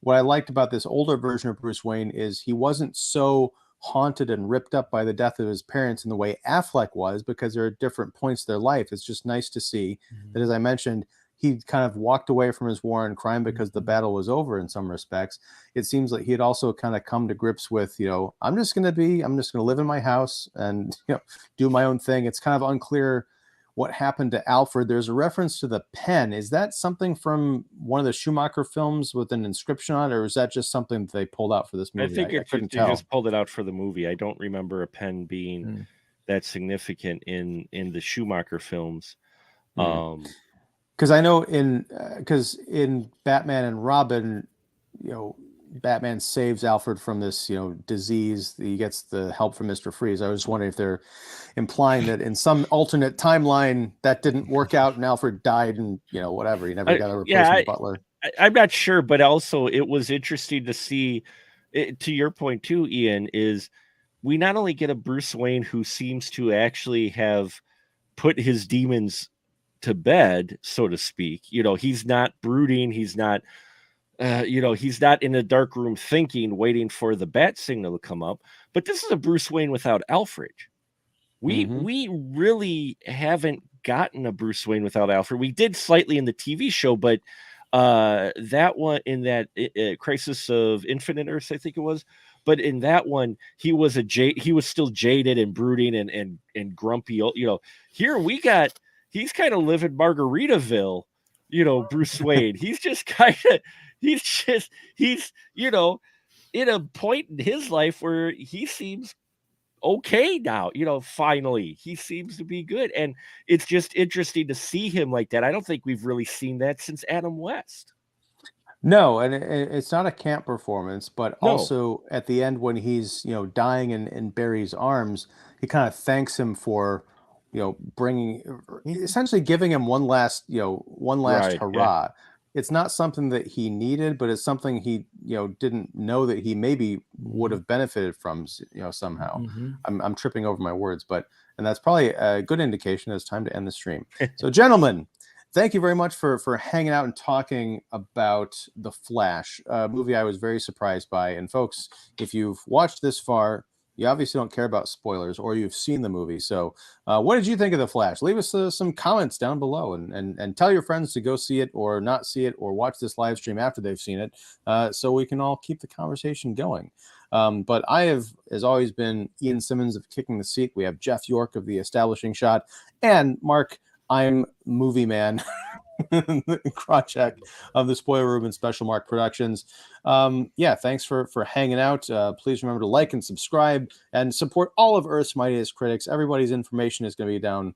What I liked about this older version of Bruce Wayne is he wasn't so haunted and ripped up by the death of his parents in the way Affleck was, because there are different points of their life. It's just nice to see that, as I mentioned, he kind of walked away from his war and crime because the battle was over in some respects. It seems like he had also kind of come to grips with, I'm just going to live in my house and, do my own thing. It's kind of unclear what happened to Alfred. There's a reference to the pen. Is that something from one of the Schumacher films with an inscription on it, or is that just something that they pulled out for this movie? I think couldn't they tell. just pulled it out for the movie. I don't remember a pen being that significant in the Schumacher films. Because I know in Batman and Robin, Batman saves Alfred from this, disease. He gets the help from Mr. Freeze. I was just wondering if they're implying that in some alternate timeline that didn't work out and Alfred died and, whatever. He never got a replacement butler. I'm not sure, but also it was interesting to see, to your point too, Ian, is we not only get a Bruce Wayne who seems to actually have put his demons to bed, so to speak. He's not brooding. He's not, he's not in a dark room thinking, waiting for the bat signal to come up. But this is a Bruce Wayne without Alfred. We really haven't gotten a Bruce Wayne without Alfred. We did slightly in the TV show, but that one in that Crisis of Infinite Earths, I think it was. But in that one, he was still jaded and brooding and grumpy. Here we got. He's kind of living Margaritaville, Bruce Wayne. He's in a point in his life where he seems okay now, finally. He seems to be good. And it's just interesting to see him like that. I don't think we've really seen that since Adam West. No, and it's not a camp performance, but also at the end when he's, dying in Barry's arms, he kind of thanks him for, essentially giving him one last Right, hurrah. yeah. It's not something that he needed, but it's something he, didn't know that he maybe would have benefited from, somehow. I'm tripping over my words, and that's probably a good indication that it's time to end the stream. So, gentlemen, thank you very much for hanging out and talking about The Flash, a movie I was very surprised by. And folks, if you've watched this far, you obviously don't care about spoilers, or you've seen the movie. So what did you think of The Flash? Leave us some comments down below, and tell your friends to go see it or not see it, or watch this live stream after they've seen it, so we can all keep the conversation going. But I have, as always, been Ian Simmons of Kicking the Seat. We have Jeff York of The Establishing Shot, and Mark, I'm Movie Man Krawcheck of the Spoiler Room and Special Mark Productions. Yeah, thanks for hanging out. Please remember to like and subscribe and support all of Earth's Mightiest Critics. Everybody's information is going to be down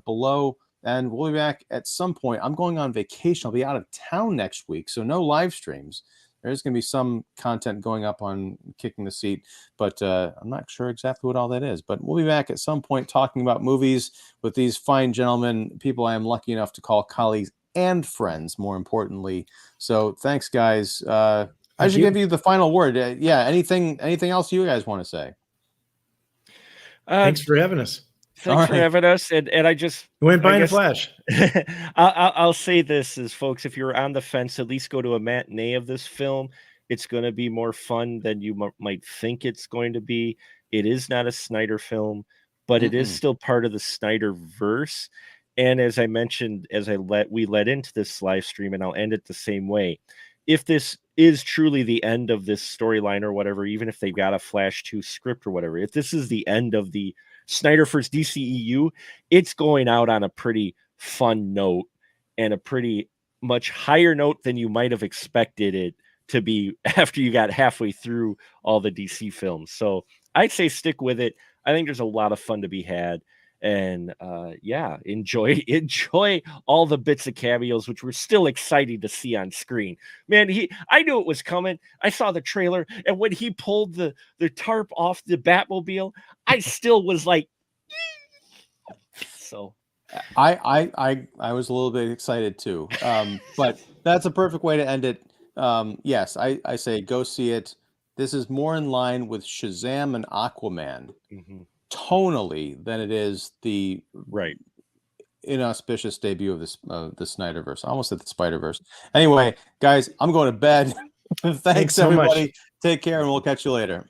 below. And we'll be back at some point. I'm going on vacation. I'll be out of town next week, so no live streams. There's going to be some content going up on Kicking the Seat, but I'm not sure exactly what all that is. But we'll be back at some point talking about movies with these fine gentlemen, people I am lucky enough to call colleagues and friends, more importantly. So thanks, guys. I should give you the final word. Yeah, anything else you guys want to say? Thanks for having us. Thanks for having us. And I just went by in a flash. I'll say this is, folks, if you're on the fence, at least go to a matinee of this film. It's going to be more fun than you might think it's going to be. It is not a Snyder film, but it is still part of the Snyderverse. And as I mentioned, we led into this live stream, and I'll end it the same way. If this is truly the end of this storyline or whatever, even if they've got a Flash 2 script or whatever, if this is the end of the Snyderverse DCEU, it's going out on a pretty fun note and a pretty much higher note than you might have expected it to be after you got halfway through all the DC films. So I'd say stick with it. I think there's a lot of fun to be had. And yeah, enjoy all the bits of cameos, which we're still excited to see on screen. Man, I knew it was coming. I saw the trailer, and when he pulled the tarp off the Batmobile, I still was like, so. I was a little bit excited too, but that's a perfect way to end it. Yes, I say go see it. This is more in line with Shazam and Aquaman. Tonally than it is the inauspicious debut of this the Snyderverse. I almost said the Spider-Verse. Anyway, guys, I'm going to bed. Thanks everybody. Take care, and we'll catch you later.